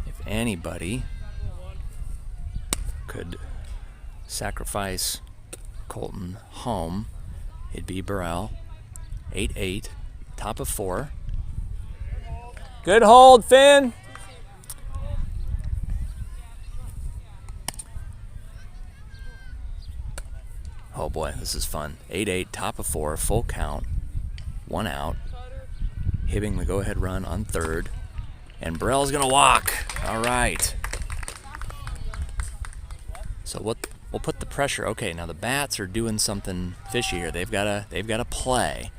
If anybody could sacrifice Colton home, it'd be Burrell. 8-8, top of 4. Good hold, Finn. Oh boy, this is fun. 8-8, top of 4, full count, 1 out. Hibbing the go-ahead run on third. And Burrell's gonna walk. All right. So we'll put the pressure. Okay, now the bats are doing something fishy here. They've got to play.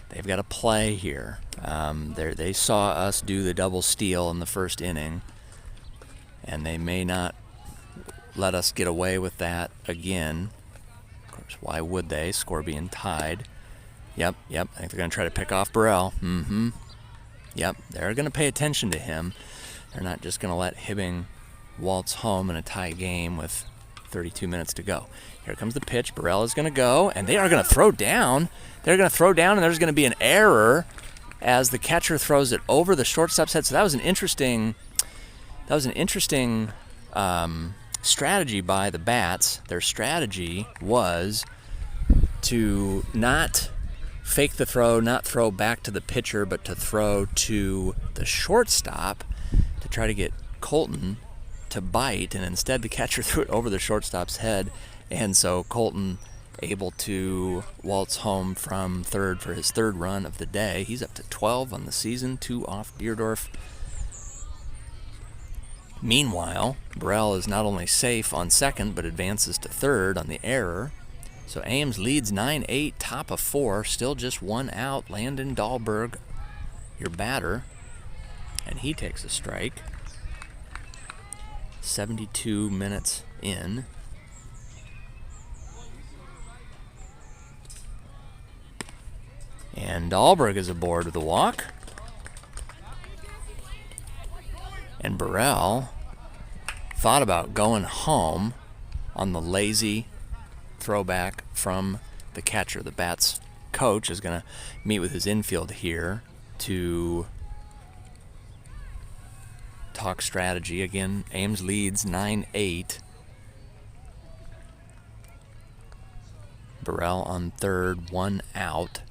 They've got to play here. They saw us do the double steal in the first inning, and they may not let us get away with that again. Of course, why would they? Score being tied. Yep. I think they're going to try to pick off Burrell. Yep, they're going to pay attention to him. They're not just going to let Hibbing waltz home in a tie game with 32 minutes to go. Here comes the pitch. Burrell is going to go, and they are going to throw down. They're going to throw down, and there's going to be an error as the catcher throws it over the shortstop's head. So that was an interesting strategy by the bats. Their strategy was to not fake the throw, not throw back to the pitcher, but to throw to the shortstop to try to get Colton to bite, and instead the catcher threw it over the shortstop's head, and so Colton able to waltz home from third for his third run of the day. He's up to 12 on the season, 2 off Deerdorf. Meanwhile, Burrell is not only safe on second, but advances to third on the error. So Ames leads 9-8, top of 4, still just 1 out. Landon Dahlberg, your batter, and he takes a strike. 72 minutes in. And Dahlberg is aboard with a walk. And Burrell thought about going home on the lazy throwback from the catcher. The Bats coach is going to meet with his infield here to talk strategy. Again, Ames leads 9-8. Burrell on third, 1 out.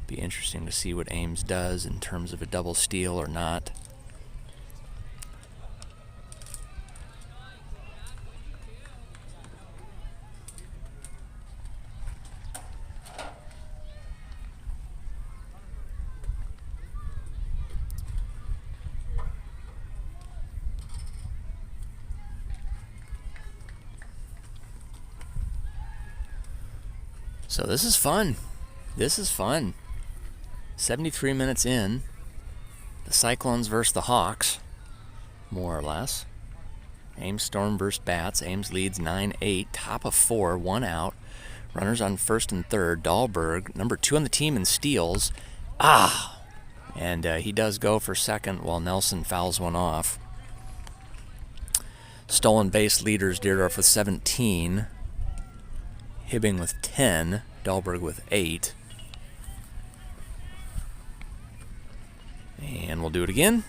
Be interesting to see what Ames does in terms of a double steal or not. So this is fun. This is fun. 73 minutes in. The Cyclones versus the Hawks, more or less. Ames Storm versus Bats. Ames leads 9-8, top of 4, 1 out. Runners on first and third. Dahlberg, number 2 on the team in steals. And he does go for second while Nelson fouls one off. Stolen base leaders, Deerdorf with 17. Hibbing with 10, Dahlberg with 8. And we'll do it again.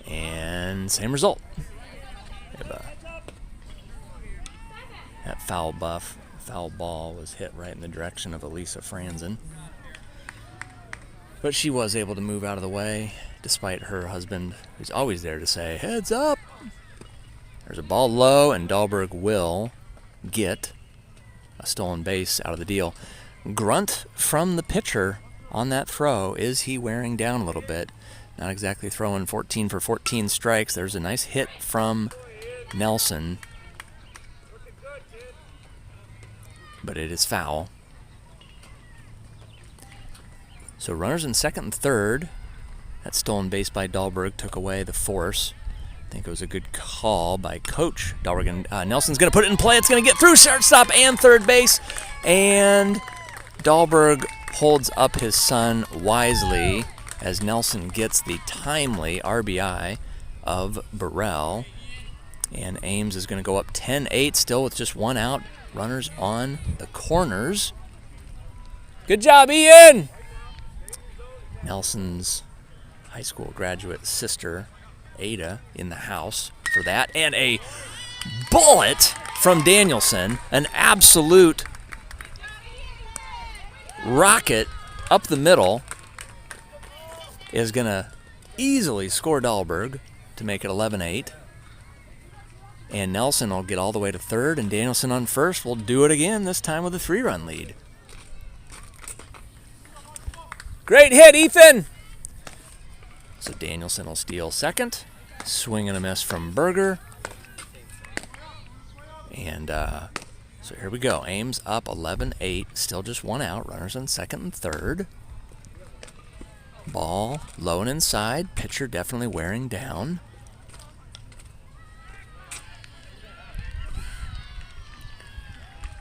And same result. That foul ball was hit right in the direction of Elisa Franzen. But she was able to move out of the way, despite her husband, who's always there to say, heads up! There's a ball low, and Dahlberg will get a stolen base out of the deal. Grunt from the pitcher on that throw. Is he wearing down a little bit? Not exactly throwing 14 for 14 strikes. There's a nice hit from Nelson, but it is foul. So runners in second and third. That stolen base by Dahlberg took away the force. I think it was a good call by Coach Dahlberg. Nelson's going to put it in play. It's going to get through shortstop and third base. And Dahlberg holds up his son wisely as Nelson gets the timely RBI of Burrell. And Ames is going to go up 10-8 still with just 1 out. Runners on the corners. Good job, Ian! Nelson's high school graduate sister, Ada, in the house for that. And a bullet from Danielson. An absolute rocket up the middle is going to easily score Dahlberg to make it 11-8. And Nelson will get all the way to third, and Danielson on first will do it again, this time with a 3-run lead. Great hit, Ethan! So Danielson will steal second. Swing and a miss from Berger. And so here we go. Ames up 11-8. Still just one out. Runners on second and third. Ball low and inside. Pitcher definitely wearing down.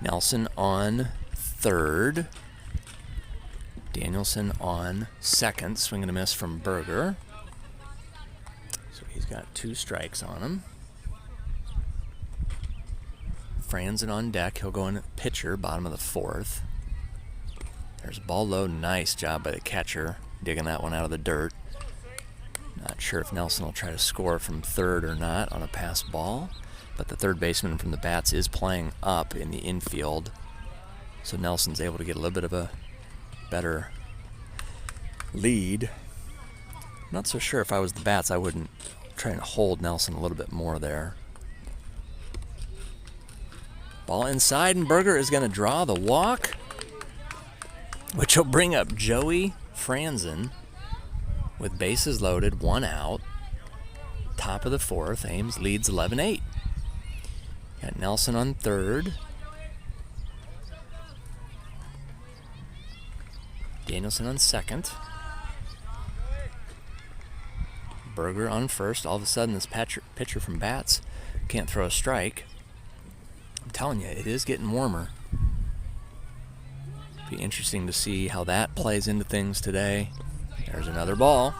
Nelson on third. Danielson on second. Swing and a miss from Berger. So he's got 2 strikes on him. Franzen on deck. He'll go in pitcher, bottom of the 4th. There's ball low. Nice job by the catcher, digging that one out of the dirt. Not sure if Nelson will try to score from third or not on a pass ball, but the third baseman from the bats is playing up in the infield. So Nelson's able to get a little bit of a better lead. Not so sure if I was the bats, I wouldn't try and hold Nelson a little bit more there. Ball inside, and Berger is going to draw the walk, which will bring up Joey Franzen with bases loaded, 1 out. Top of the 4th, Ames leads 11-8. Got Nelson on third. Danielson on second. Berger on first. All of a sudden, this pitcher from bats can't throw a strike. I'm telling you, it is getting warmer. Be interesting to see how that plays into things today. There's another ball.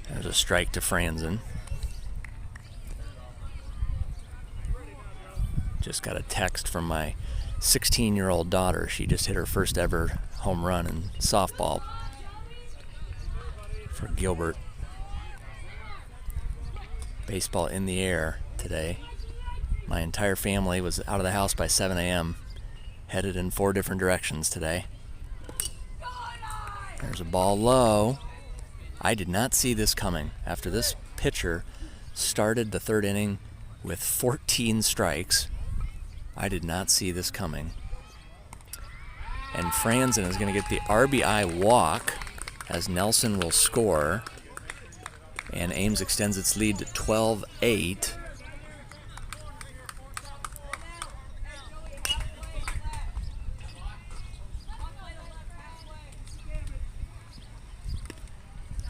There's a strike to Franzen. Just got a text from my 16-year-old daughter. She just hit her first ever home run in softball for Gilbert. Baseball in the air today. My entire family was out of the house by 7 a.m. Headed in 4 different directions today. There's a ball low. I did not see this coming. After this pitcher started the 3rd inning with 14 strikes, I did not see this coming. And Franzen is going to get the RBI walk as Nelson will score. And Ames extends its lead to 12-8.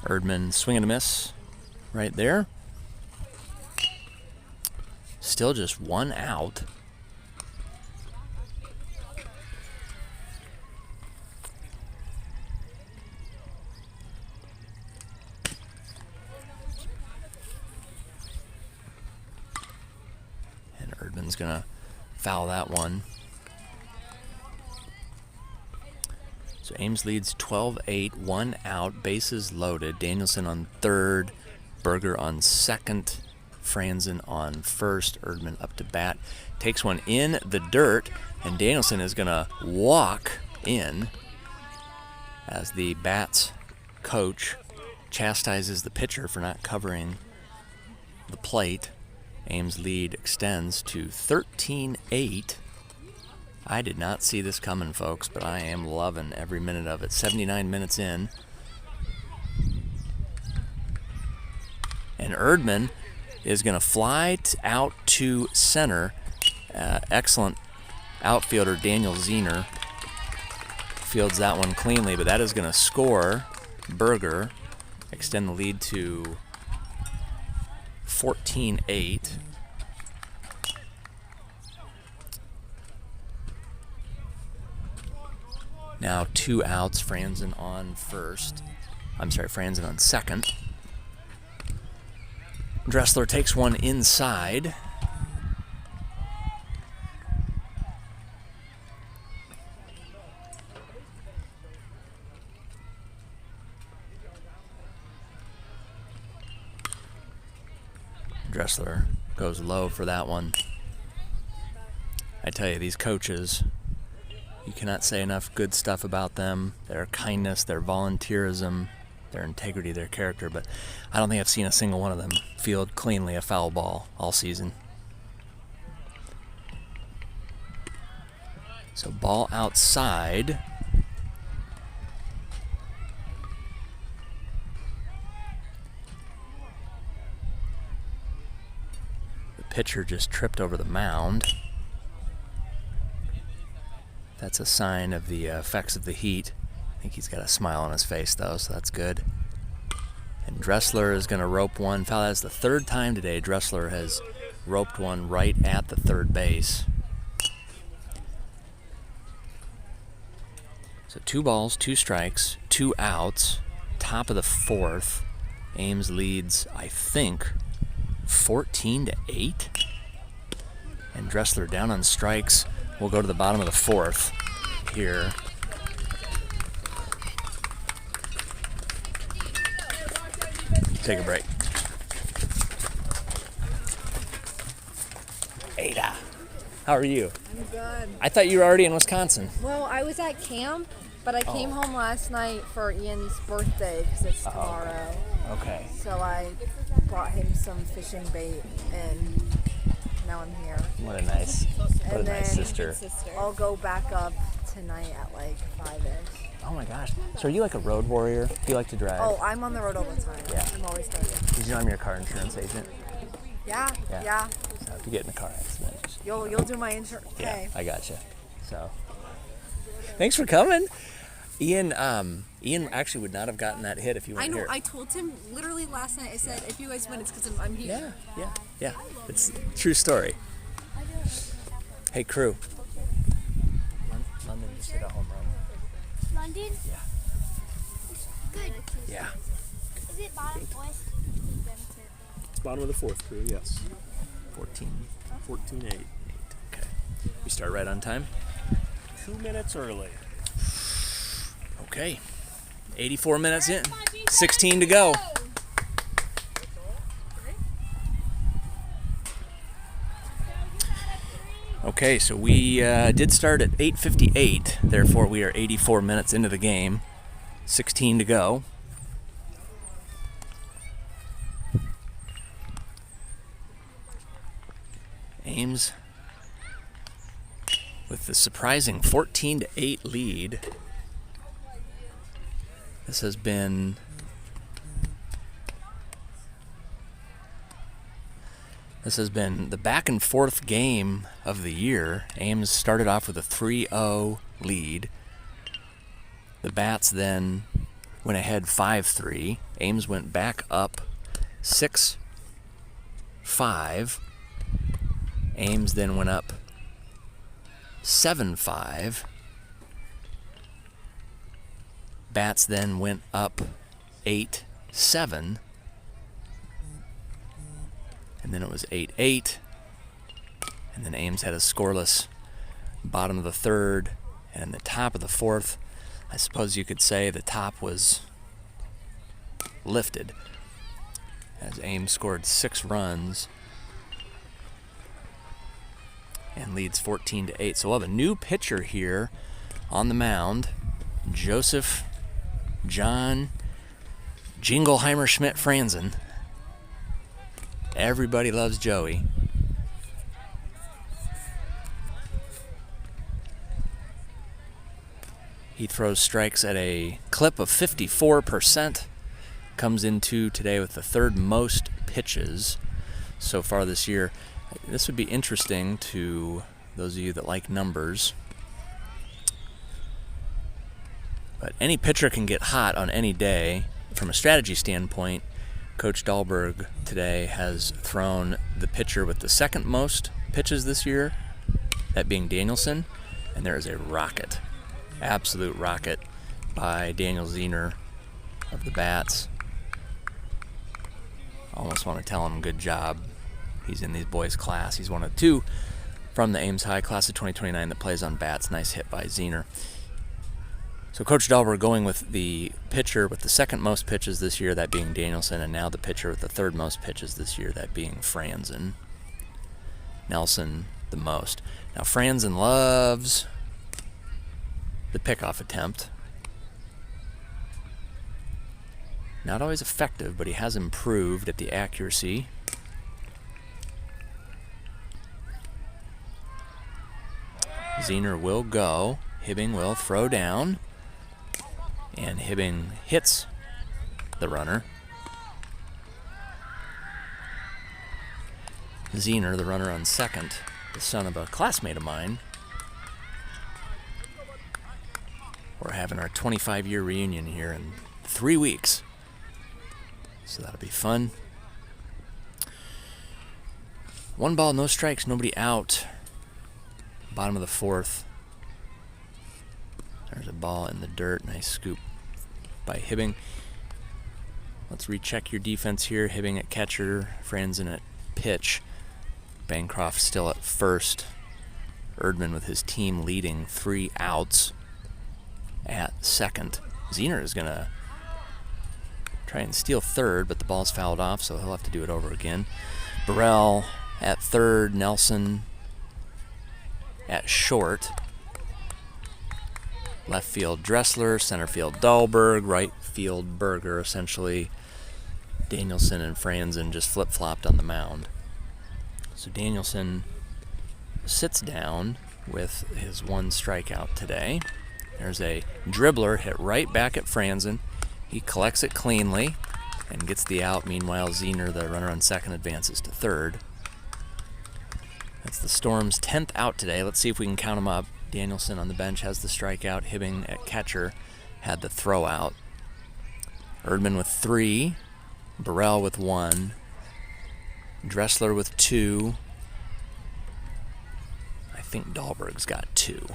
Erdman swing and a miss right there. Still just 1 out. And Erdman's gonna foul that one. So Ames leads 12-8, 1 out, bases loaded. Danielson on third, Berger on second, Franzen on first. Erdman up to bat, takes one in the dirt, and Danielson is going to walk in as the Bats coach chastises the pitcher for not covering the plate. Ames lead extends to 13-8. I did not see this coming, folks, but I am loving every minute of it. 79 minutes in. And Erdman is going to fly out to center. Excellent outfielder Daniel Zener fields that one cleanly, but that is going to score Berger, extend the lead to 14-8. Now 2 outs, Franzen on first. I'm sorry, Franzen on second. Dressler takes one inside. Dressler goes low for that one. I tell you, these coaches, you cannot say enough good stuff about them. Their kindness, their volunteerism, their integrity, their character. But I don't think I've seen a single one of them field cleanly a foul ball all season. So ball outside. The pitcher just tripped over the mound. That's a sign of the effects of the heat. I think he's got a smile on his face though, so that's good. And Dressler is going to rope one foul. That's the third time today Dressler has roped one right at the third base. So 2 balls, 2 strikes, 2 outs, top of the 4th. Ames leads, I think, 14-8. And Dressler down on strikes. We'll go to the bottom of the 4th here. Take a break. Ada, how are you? I'm good. I thought you were already in Wisconsin. Well, I was at camp, but I came home last night for Ian's birthday because it's tomorrow. Okay. So I brought him some fishing bait, and now I'm here. What a nice sister. I'll go back up tonight at like 5-ish. Oh my gosh. So are you like a road warrior? Do you like to drive? Oh, I'm on the road all the time. Yeah. I'm always driving. Did you know I'm your car insurance agent? Yeah. So if you get in a car accident, just, You'll do my insurance. Okay. yeah, I gotcha. So thanks for coming. Ian actually would not have gotten that hit if you weren't I know. here. I told him literally last night. I said, if you guys win, it's because I'm here. Yeah. It's a true story. Hey, crew. London just hit a home run. London? Yeah. Good. Yeah. Is it bottom fourth? It's bottom of the 4th, crew, yes. 14. 14-8. Okay. We start right on time? 2 minutes early. Okay. 84 minutes in. 16 to go. Okay, so we did start at 8:58. Therefore, we are 84 minutes into the game. 16 to go. Ames with the surprising 14-8 lead. This has been the back and forth game of the year. Ames started off with a 3-0 lead. The Bats then went ahead 5-3. Ames went back up 6-5. Ames then went up 7-5. Bats then went up 8-7. And then it was 8-8. And then Ames had a scoreless bottom of the 3rd. And in the top of the 4th, I suppose you could say the top was lifted, as Ames scored 6 runs and leads 14-8. So we'll have a new pitcher here on the mound, Joseph John Jingleheimer Schmidt Franzen. Everybody loves Joey. He throws strikes at a clip of 54%. Comes into today with the 3rd most pitches so far this year. This would be interesting to those of you that like numbers. But any pitcher can get hot on any day. From a strategy standpoint, Coach Dahlberg today has thrown the pitcher with the 2nd most pitches this year, that being Danielson, and there is a rocket, absolute rocket by Daniel Zener of the Bats. I almost want to tell him good job. He's in these boys' class. He's one of 2 from the Ames High class of 2029 that plays on bats. Nice hit by Zener. So Coach Dahlberg going with the pitcher with the 2nd most pitches this year, that being Danielson, and now the pitcher with the 3rd most pitches this year, that being Franzen. Nelson the most. Now Franzen loves the pickoff attempt. Not always effective, but he has improved at the accuracy. Zener will go. Hibbing will throw down. And Hibbing hits the runner. Zener, the runner on second, the son of a classmate of mine. We're having our 25-year reunion here in 3 weeks. So that'll be fun. 1 ball, no strikes, nobody out. Bottom of the 4th. There's a ball in the dirt. Nice scoop by Hibbing. Let's recheck your defense here. Hibbing at catcher, Franzen at pitch. Bancroft still at first. Erdman with his team leading 3 outs at second. Zener is going to try and steal third, but the ball's fouled off, so he'll have to do it over again. Burrell at third, Nelson at short. Left field Dressler, center field Dahlberg, right field Berger, essentially. Danielson and Franzen just flip-flopped on the mound. So Danielson sits down with his 1 strikeout today. There's a dribbler hit right back at Franzen. He collects it cleanly and gets the out. Meanwhile, Zener, the runner on second, advances to third. That's the Storm's 10th out today. Let's see if we can count them up. Danielson on the bench has the strikeout. Hibbing at catcher had the throw out. Erdman with 3. Burrell with 1. Dressler with 2. I think Dahlberg's got 2.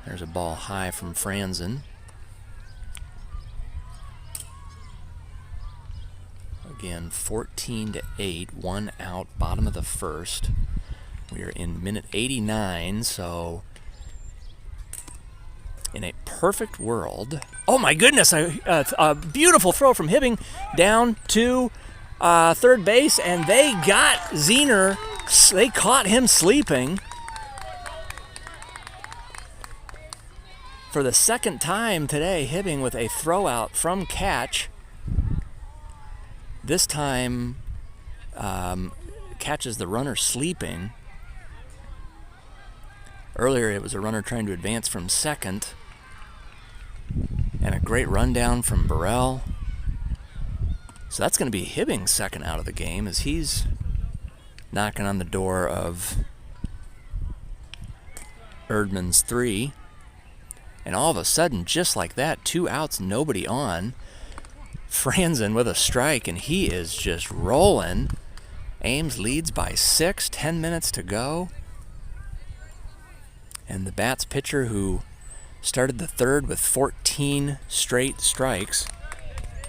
There's a ball high from Franzen. Again, 14-8, 1 out, bottom of the 1st. We are in minute 89, so in a perfect world. Oh my goodness, a beautiful throw from Hibbing down to third base, and they got Zener. They caught him sleeping. For the second time today, Hibbing with a throw out from catch. This time catches the runner sleeping. Earlier it was a runner trying to advance from second. And a great rundown from Burrell. So that's going to be Hibbing's second out of the game as he's knocking on the door of Erdman's 3. And all of a sudden, just like that, 2 outs, nobody on. Franzen with a strike, and he is just rolling. Ames leads by 6, 10 minutes to go. And the Bats pitcher, who started the 3rd with 14 straight strikes,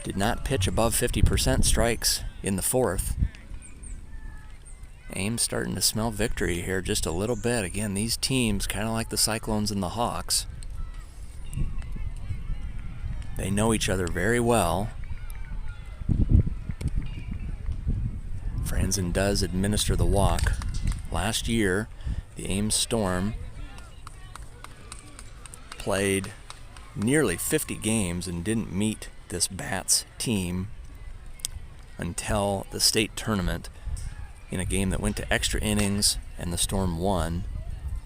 did not pitch above 50% strikes in the 4th. Ames starting to smell victory here just a little bit. Again, these teams, kind of like the Cyclones and the Hawks, they know each other very well. Franzen does administer the walk. Last year, the Ames Storm played nearly 50 games and didn't meet this Bats team until the state tournament in a game that went to extra innings, and the Storm won.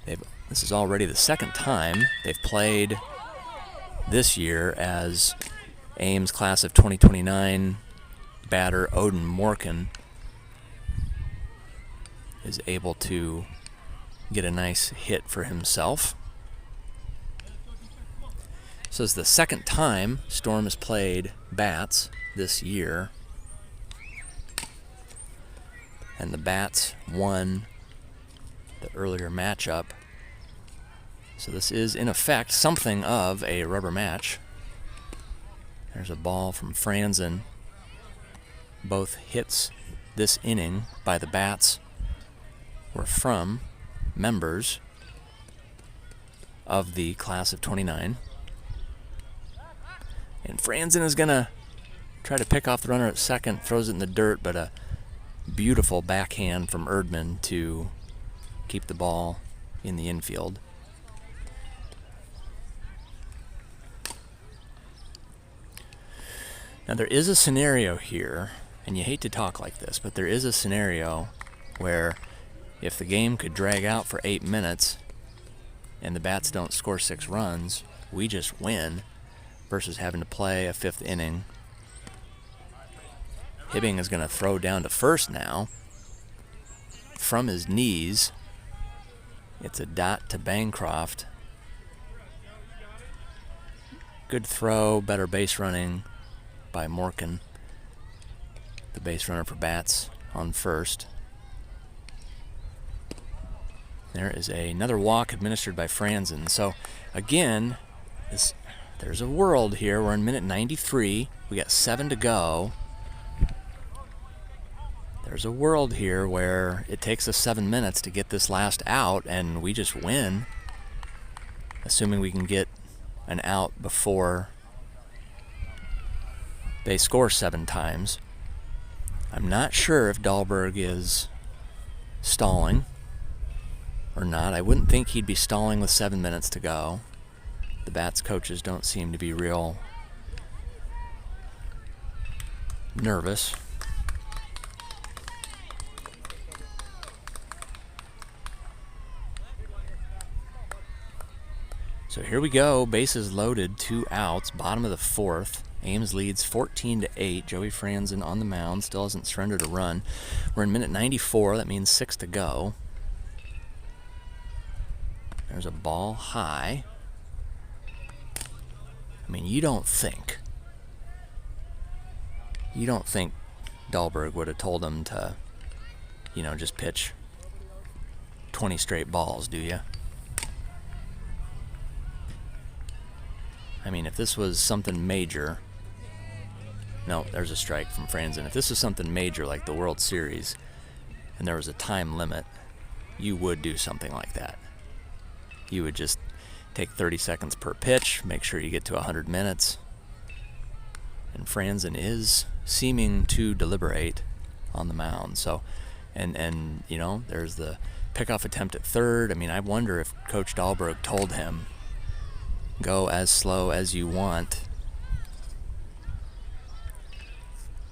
This is already the 2nd time they've played this year, as Ames class of 2029 batter Odin Morkin is able to get a nice hit for himself. So it's the 2nd time Storm has played Bats this year. And the Bats won the earlier matchup. So this is, in effect, something of a rubber match. There's a ball from Franzen. Both hits this inning by the Bats were from members of the class of 29. And Franzen is going to try to pick off the runner at second, throws it in the dirt, but a beautiful backhand from Erdman to keep the ball in the infield. Now there is a scenario here, and you hate to talk like this, but there is a scenario where if the game could drag out for 8 minutes and the Bats don't score 6 runs, we just win versus having to play a 5th inning. Hibbing is going to throw down to first now from his knees. It's a dot to Bancroft. Good throw, better base running by Morgan, the base runner for Bats on first. There is another walk administered by Franzen. So again, there's a world here. We're in minute 93. We got 7 to go. There's a world here where it takes us 7 minutes to get this last out, and we just win, assuming we can get an out before they score 7 times. I'm not sure if Dahlberg is stalling or not. I wouldn't think he'd be stalling with 7 minutes to go. The Bats coaches don't seem to be real nervous. So here we go, bases loaded, 2 outs, bottom of the 4th. Ames leads 14-8. Joey Franzen on the mound, still hasn't surrendered a run. We're in minute 94, that means 6 to go. There's a ball high. I mean, you don't think Dahlberg would have told him to, just pitch 20 straight balls, do you? I mean, if this was something major... No, there's a strike from Franzen. If this was something major like the World Series and there was a time limit, you would do something like that. You would just take 30 seconds per pitch, make sure you get to 100 minutes. And Franzen is seeming to deliberate on the mound. So, and there's the pickoff attempt at third. I mean, I wonder if Coach Dahlberg told him, go as slow as you want.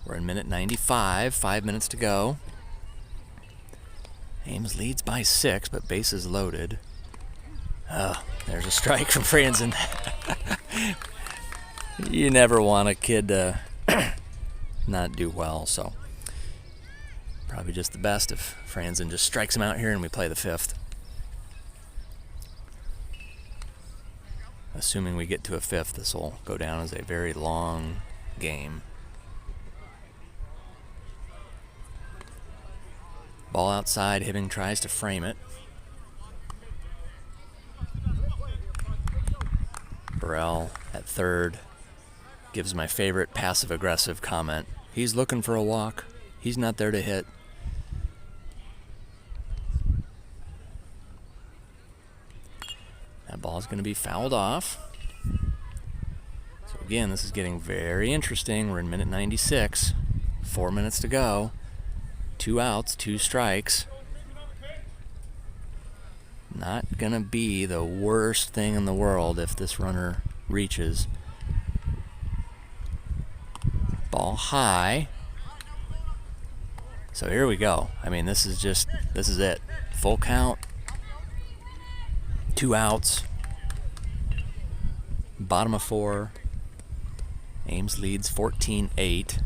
We're in minute 95, 5 minutes to go. Ames leads by 6, but bases loaded. Oh, there's a strike from Franzen. You never want a kid to not do well, so probably just the best if Franzen just strikes him out here and we play the 5th. Assuming we get to a 5th, this will go down as a very long game. Ball outside, Hibbing tries to frame it. Burrell at third gives my favorite passive-aggressive comment. He's looking for a walk. He's not there to hit. That ball's going to be fouled off. So again, this is getting very interesting. We're in minute 96. 4 minutes to go. 2 outs, 2 strikes. Not going to be the worst thing in the world if this runner reaches. Ball high. So here we go. I mean, this is it. Full count. 2 outs. Bottom of 4. Ames leads 14-8.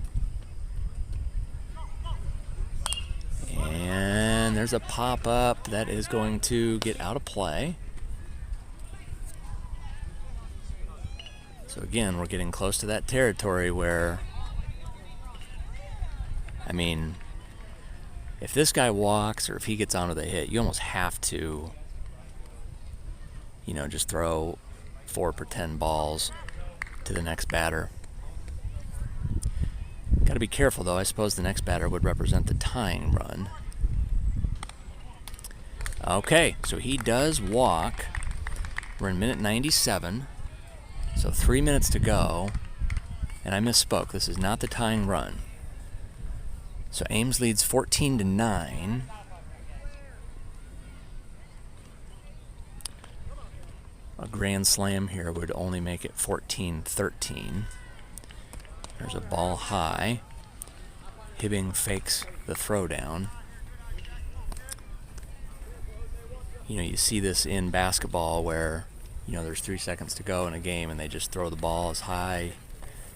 And there's a pop-up that is going to get out of play. So again, we're getting close to that territory where, I mean, if this guy walks or if he gets onto the hit, you almost have to, just throw 4 per 10 balls to the next batter. Got to be careful, though. I suppose the next batter would represent the tying run. Okay, so he does walk. We're in minute 97, so 3 minutes to go. And I misspoke. This is not the tying run. So Ames leads 14-9. A grand slam here would only make it 14-13. There's a ball high. Hibbing fakes the throwdown. You know, you see this in basketball where, you know, there's 3 seconds to go in a game and they just throw the ball as high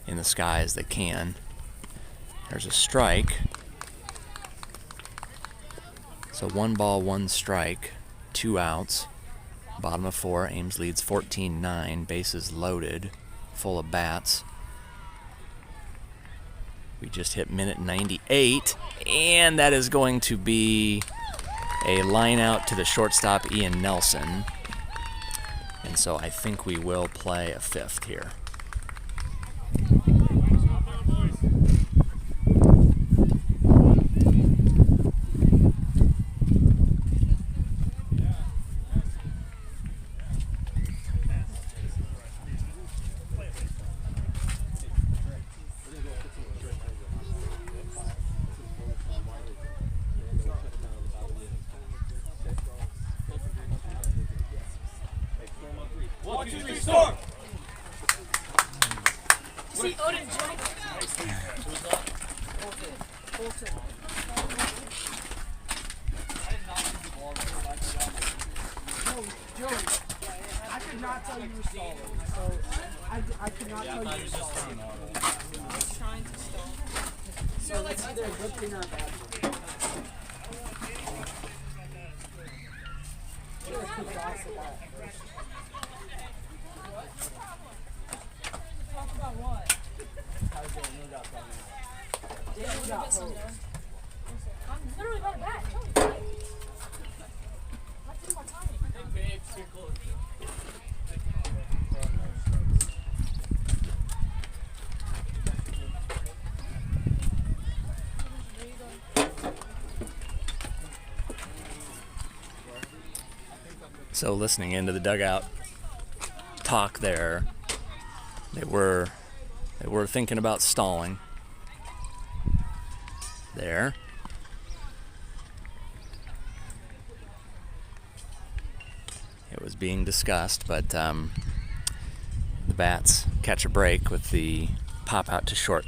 in the sky as they can. There's a strike. So 1 ball, 1 strike, 2 outs. Bottom of 4, Ames leads 14-9, bases loaded, full of bats. We just hit minute 98, and that is going to be a line out to the shortstop, Ian Nelson. And so I think we will play a 5th here. So listening into the dugout talk there, they were thinking about stalling there. It was being discussed, but the bats catch a break with the pop out to short.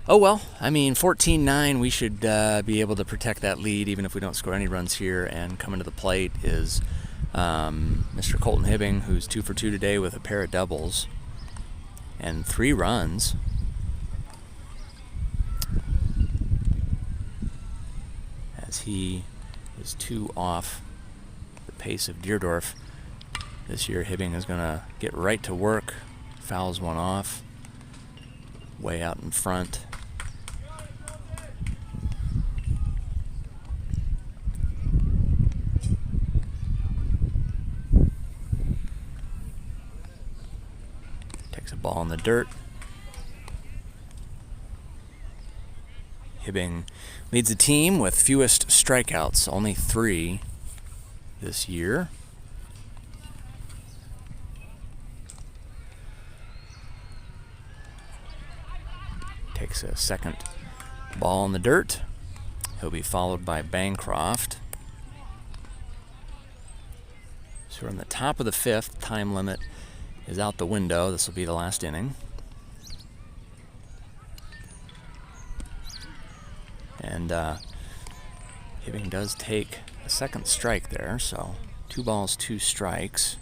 Oh well, I mean 14-9, we should be able to protect that lead even if we don't score any runs here. And coming to the plate is Mr. Colton Hibbing, who's 2 for 2 today with a pair of doubles and 3 runs. As he is 2 off the pace of Deerdorf this year, Hibbing is going to get right to work. Fouls one off, way out in front. Takes a ball in the dirt. Hibbing leads the team with fewest strikeouts, only 3 this year. Takes a second ball in the dirt. He'll be followed by Bancroft. So we're in the top of the 5th. Time limit is out the window. This will be the last inning. And Hibbing does take a second strike there, so 2 balls, 2 strikes.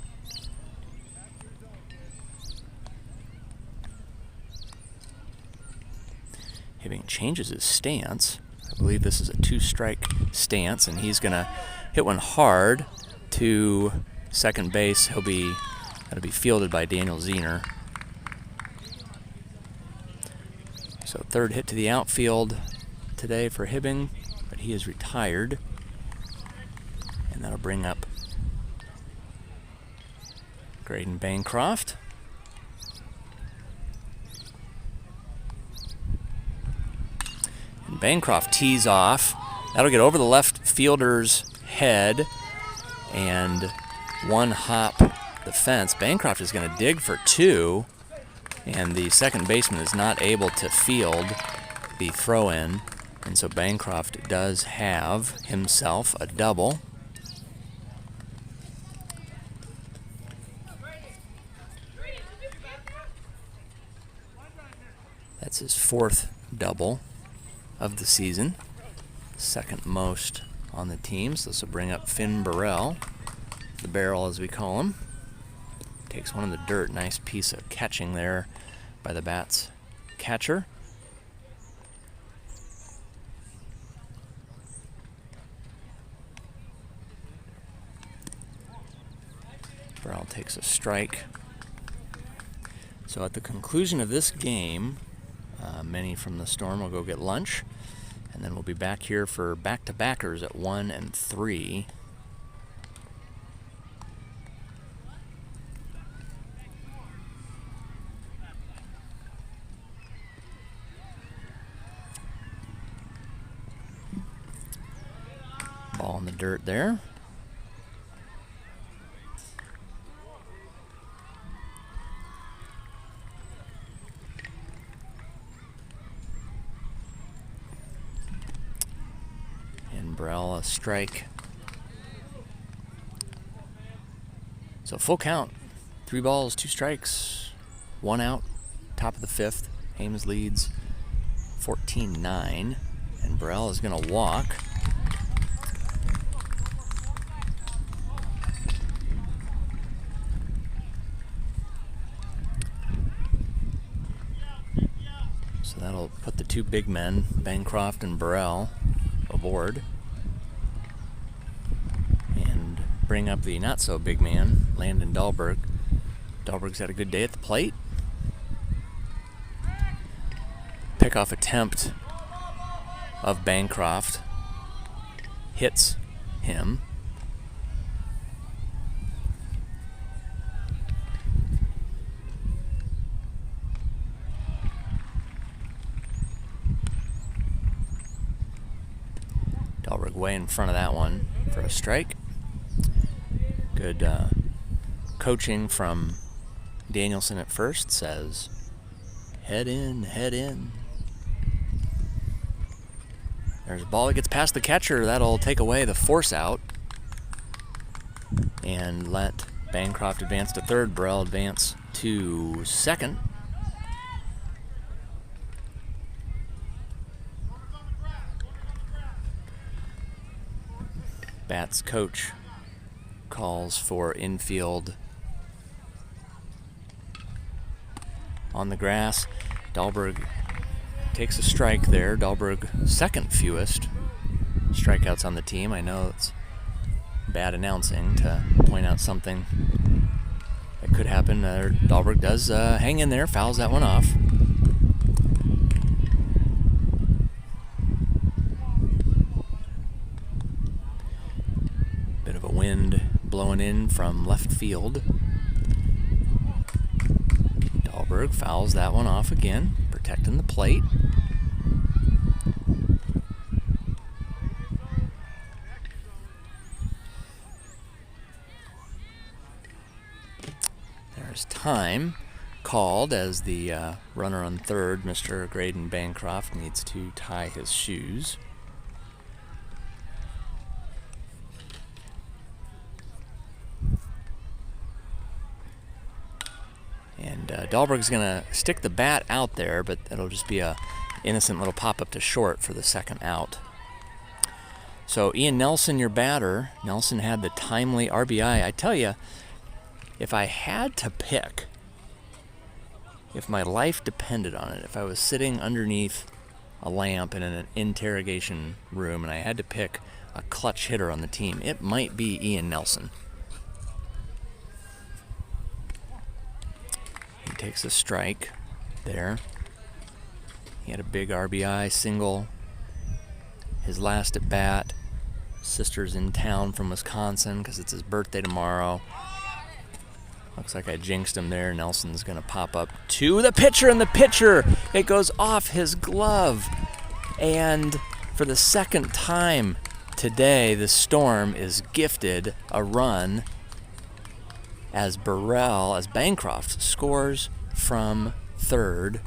Hibbing changes his stance. I believe this is a 2-strike stance, and he's going to hit one hard to second base. That'll be fielded by Daniel Zehner. So 3rd hit to the outfield today for Hibbing, but he is retired. And that'll bring up Graydon Bancroft. And Bancroft tees off. That'll get over the left fielder's head and one hop the fence. Bancroft is going to dig for 2, and the second baseman is not able to field the throw-in. And so Bancroft does have himself a double. That's his 4th double of the season. 2nd most on the team. So this will bring up Finn Burrell, the barrel as we call him. Takes one in the dirt. Nice piece of catching there by the Bats catcher. Burrell takes a strike. So at the conclusion of this game, many from the Storm will go get lunch, and then we'll be back here for back-to-backers at 1 and 3. Ball in the dirt there. Burrell a strike. So full count. 3 balls, 2 strikes, 1 out. Top of the 5th. Ames leads 14-9. And Burrell is going to walk. So that'll put the 2 big men, Bancroft and Burrell, aboard. Bring up the not-so-big man, Landon Dahlberg. Dahlberg's had a good day at the plate. Pickoff attempt of Bancroft hits him. Dahlberg way in front of that one for a strike. Good coaching from Danielson at first. Says, head in, head in. There's a ball that gets past the catcher. That'll take away the force out and let Bancroft advance to 3rd. Burrell advance to 2nd. Bats coach calls for infield on the grass. Dahlberg takes a strike there. Dahlberg 2nd fewest strikeouts on the team. I know it's bad announcing to point out something that could happen. Dahlberg does hang in there, fouls that one off. Bit of a wind blowing in from left field. Dahlberg fouls that one off again, protecting the plate. There's time called as the runner on 3rd, Mr. Graydon Bancroft, needs to tie his shoes. And Dahlberg's going to stick the bat out there, but it'll just be a innocent little pop-up to short for the 2nd out. So Ian Nelson, your batter. Nelson had the timely RBI. I tell you, if I had to pick, if my life depended on it, if I was sitting underneath a lamp in an interrogation room and I had to pick a clutch hitter on the team, it might be Ian Nelson. He takes a strike there. He had a big RBI single his last at bat. Sister's in town from Wisconsin because it's his birthday tomorrow. Looks like I jinxed him there. Nelson's going to pop up to the pitcher, and the pitcher, it goes off his glove. And for the 2nd time today, the Storm is gifted a run as Bancroft scores from 3rd,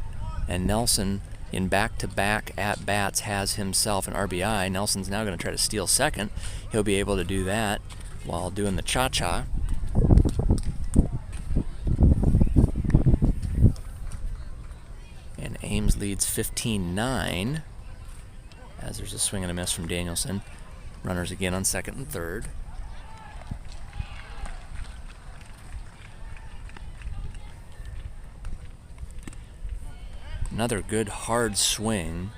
and Nelson in back-to-back at-bats has himself an RBI. Nelson's now going to try to steal second. He'll be able to do that while doing the cha-cha. And Ames leads 15-9 as there's a swing and a miss from Danielson. Runners again on second and third. Another good hard swing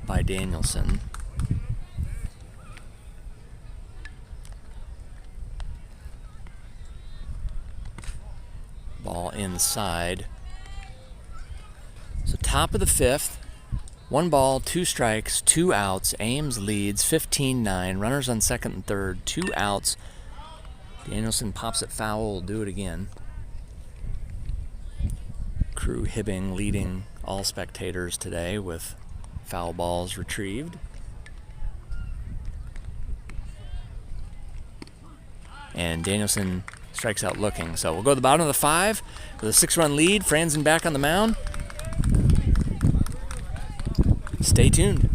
by Danielson. Ball inside. So top of the fifth. 1 ball, 2 strikes, 2 outs. Ames leads 15-9. Runners on second and third, 2 outs. Danielson pops it foul, will do it again. Crew Hibbing leading all spectators today with foul balls retrieved. And Danielson strikes out looking. So we'll go to the bottom of the 5 with a 6-run lead. Franzen back on the mound. Stay tuned.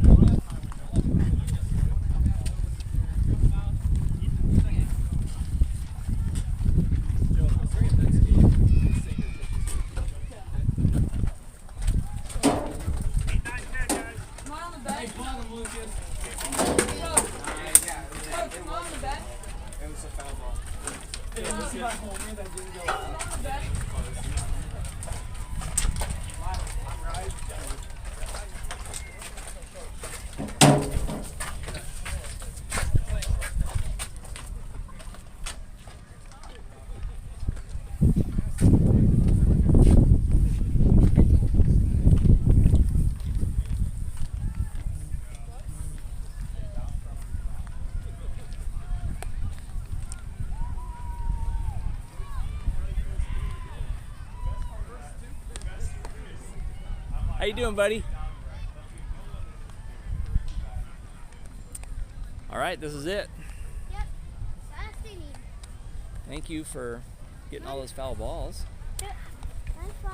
How you doing, buddy? All right, this is it. Yep. Last inning. Thank you for getting all those foul balls. Yep. 9-5,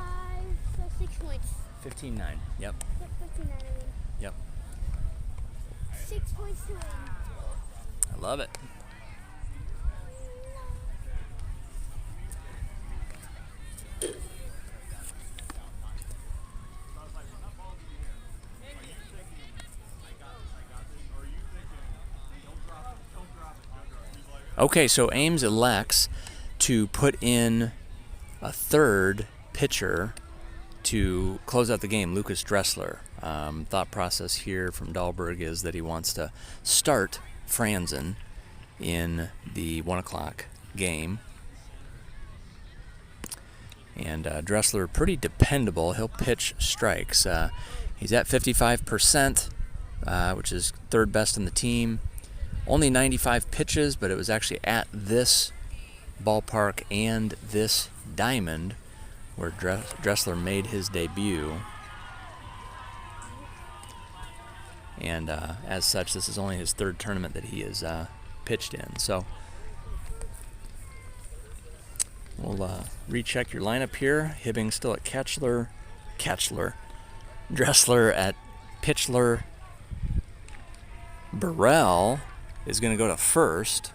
so 6 points. 15-9. Yep. Yep, 59 I mean. Yep. 6 points to win. I love it. Okay, so Ames elects to put in a third pitcher to close out the game, Lucas Dressler. Thought process here from Dahlberg is that he wants to start Franzen in the 1 o'clock game. And Dressler, pretty dependable. He'll pitch strikes. He's at 55%, which is third best in the team. Only 95 pitches, but it was actually at this ballpark and this diamond where Dressler made his debut. And as such, this is only his third tournament that he has pitched in. So we'll recheck your lineup here. Hibbing still at Dressler at Pitchler. Burrell is going to go to first.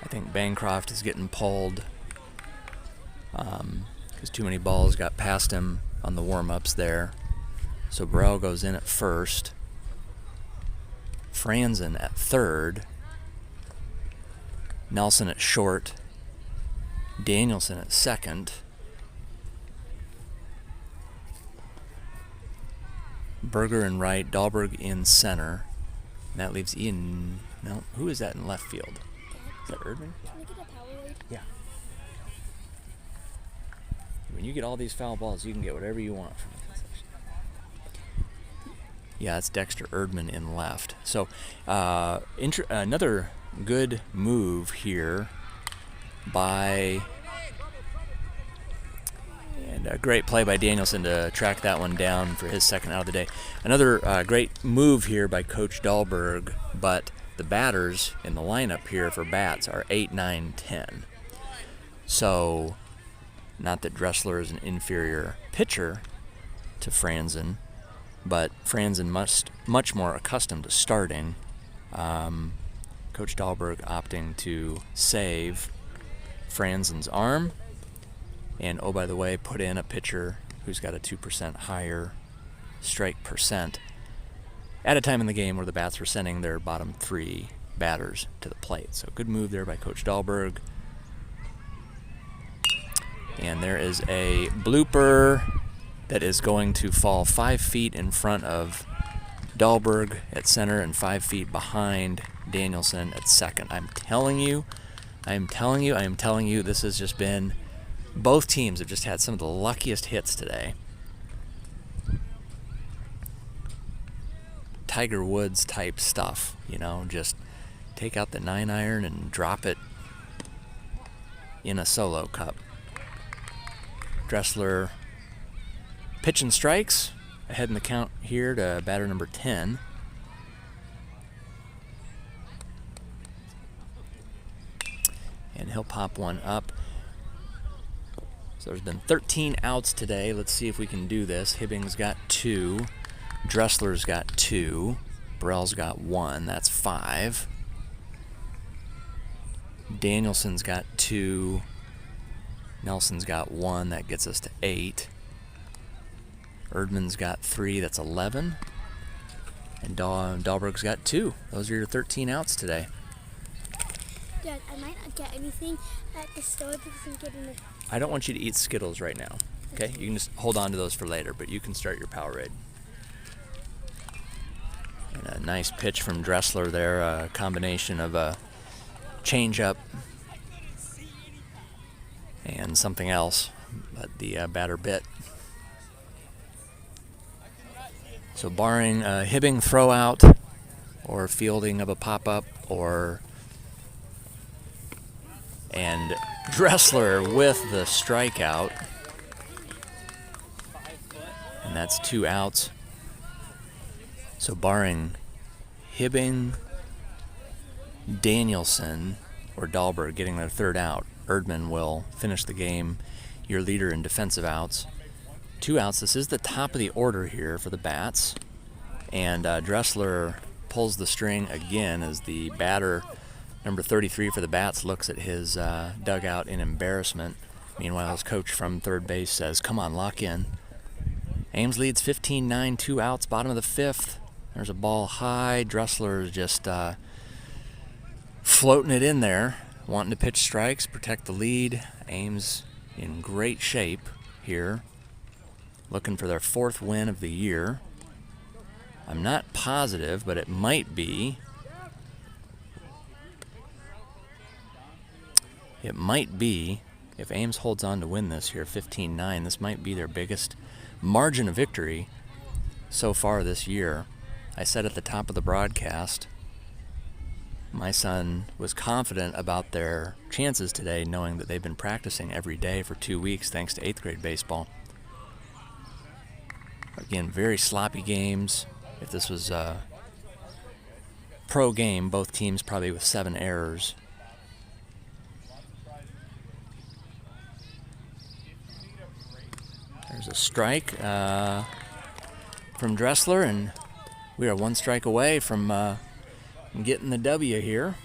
I think Bancroft is getting pulled because too many balls got past him on the warm-ups there. So Burrell goes in at first. Franzen at third. Nelson at short. Danielson at second. Berger in right, Dahlberg in center. And that leaves Ian. No, who is that in left field? Is that Erdman? Can we get a Powerade? Yeah. When you get all these foul balls, you can get whatever you want from the concession. Yeah, it's Dexter Erdman in left. So another good move here by... And a great play by Danielson to track that one down for his second out of the day. Another great move here by Coach Dahlberg, but the batters in the lineup here for bats are 8, 9, 10. So Not that Dressler is an inferior pitcher to Franzen, but Franzen much more accustomed to starting. Coach Dahlberg opting to save Franzen's arm, and oh, by the way, put in a pitcher who's got a 2% higher strike percent at a time in the game where the Bats were sending their bottom 3 batters to the plate. So good move there by Coach Dahlberg. And there is a blooper that is going to fall 5 feet in front of Dahlberg at center and 5 feet behind Danielson at second. I'm telling you, this has just been, both teams have just had some of the luckiest hits today. Tiger Woods type stuff, you know, just take out the 9-iron and drop it in a solo cup. Dressler pitching strikes, ahead in the count here to batter number 10. And he'll pop one up. So there's been 13 outs today. Let's see if we can do this. Hibbing's got 2. Dressler's got 2. Burrell's got 1. That's 5. Danielson's got 2. Nelson's got 1. That gets us to 8. Erdman's got 3. That's 11. And Dahlberg's got 2. Those are your 13 outs today. Dad, I might not get anything at the store because I'm getting the... I don't want you to eat Skittles right now. Okay? You can just hold on to those for later, but you can start your Powerade. And a nice pitch from Dressler there, a combination of a changeup and something else, but the batter bit. So barring a Hibbing throw out or fielding of a pop-up and Dressler with the strikeout, and that's 2 outs. So barring Hibbing, Danielson, or Dahlberg getting their 3rd out, Erdman will finish the game, your leader in defensive outs. 2 outs. This is the top of the order here for the Bats. And Dressler pulls the string again as the batter, number 33 for the Bats, looks at his dugout in embarrassment. Meanwhile, his coach from third base says, come on, lock in. Ames leads 15-9, 2 outs, bottom of the 5th. There's a ball high. Dressler is just floating it in there, wanting to pitch strikes, protect the lead. Ames in great shape here, looking for their 4th win of the year. I'm not positive, but it might be. It might be, if Ames holds on to win this here, 15-9, this might be their biggest margin of victory so far this year. I said at the top of the broadcast, my son was confident about their chances today, knowing that they've been practicing every day for 2 weeks thanks to 8th grade baseball. Again, very sloppy games. If this was a pro game, both teams probably with 7 errors. There's a strike from Dressler, and we are 1 strike away from getting the W here.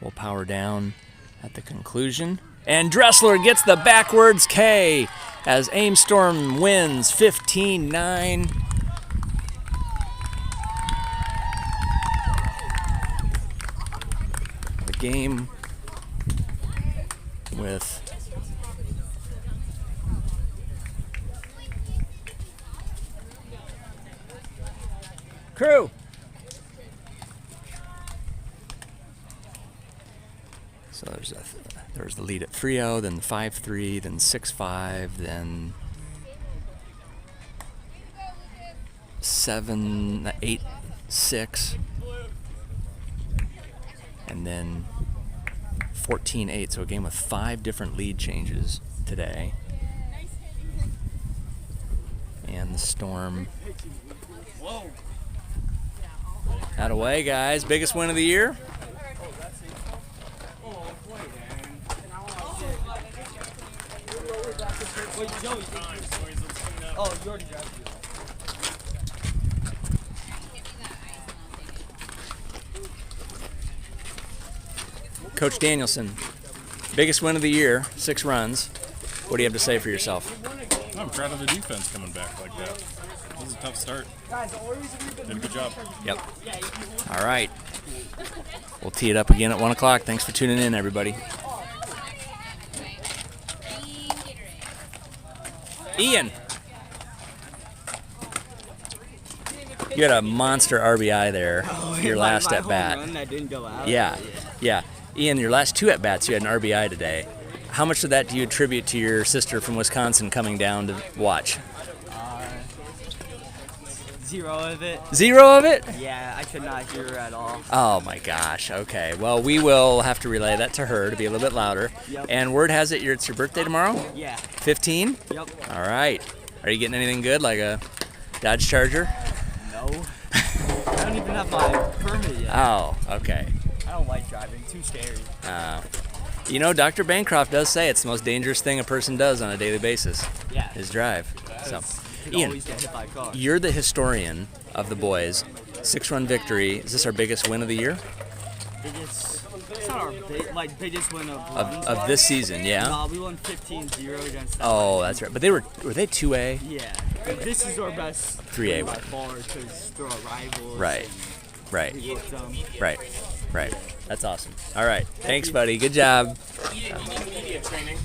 We'll power down at the conclusion. And Dressler gets the backwards K as Ames Storm wins 15-9. The game with crew. So there's the lead at 3-0, then 5-3, then 6-5, then 7-8-6, and then 14-8. So a game with 5 different lead changes today. And the Storm out away, guys. Biggest win of the year. Wait, Joey. Oh, you already grabbed it. Coach Danielson, biggest win of the year, 6 runs. What do you have to say for yourself? I'm proud of the defense coming back like that. That was a tough start. Did a good job. Yep. All right. We'll tee it up again at 1 o'clock. Thanks for tuning in, everybody. Ian. You had a monster RBI there, your last at bat. Run that didn't go out. Yeah. Ian, your last 2 at bats, you had an RBI today. How much of that do you attribute to your sister from Wisconsin coming down to watch? 0 of it. 0 of it? Yeah, I could not hear her at all. Oh my gosh. Okay. Well, we will have to relay that to her to be a little bit louder. Yep. And word has it it's your birthday tomorrow? Yeah. 15? Yep. All right. Are you getting anything good, like a Dodge Charger? No. I don't even have my permit yet. Oh, okay. I don't like driving. Too scary. You know, Dr. Bancroft does say it's the most dangerous thing a person does on a daily basis. Yeah. Is drive. So, Could Ian, always get hit by a car. you're the historian of the boys. 6-run victory. Is this our biggest win of the year? It's not our biggest win Of this season, yeah? No, we won 15-0 against them. Oh, that's right. But were they 2A? Yeah. But this is our best 3A win by win. far because they're our rivals. Right. Right. We hate them. Right. That's awesome. All right. Thanks, buddy. Good job. You need media training.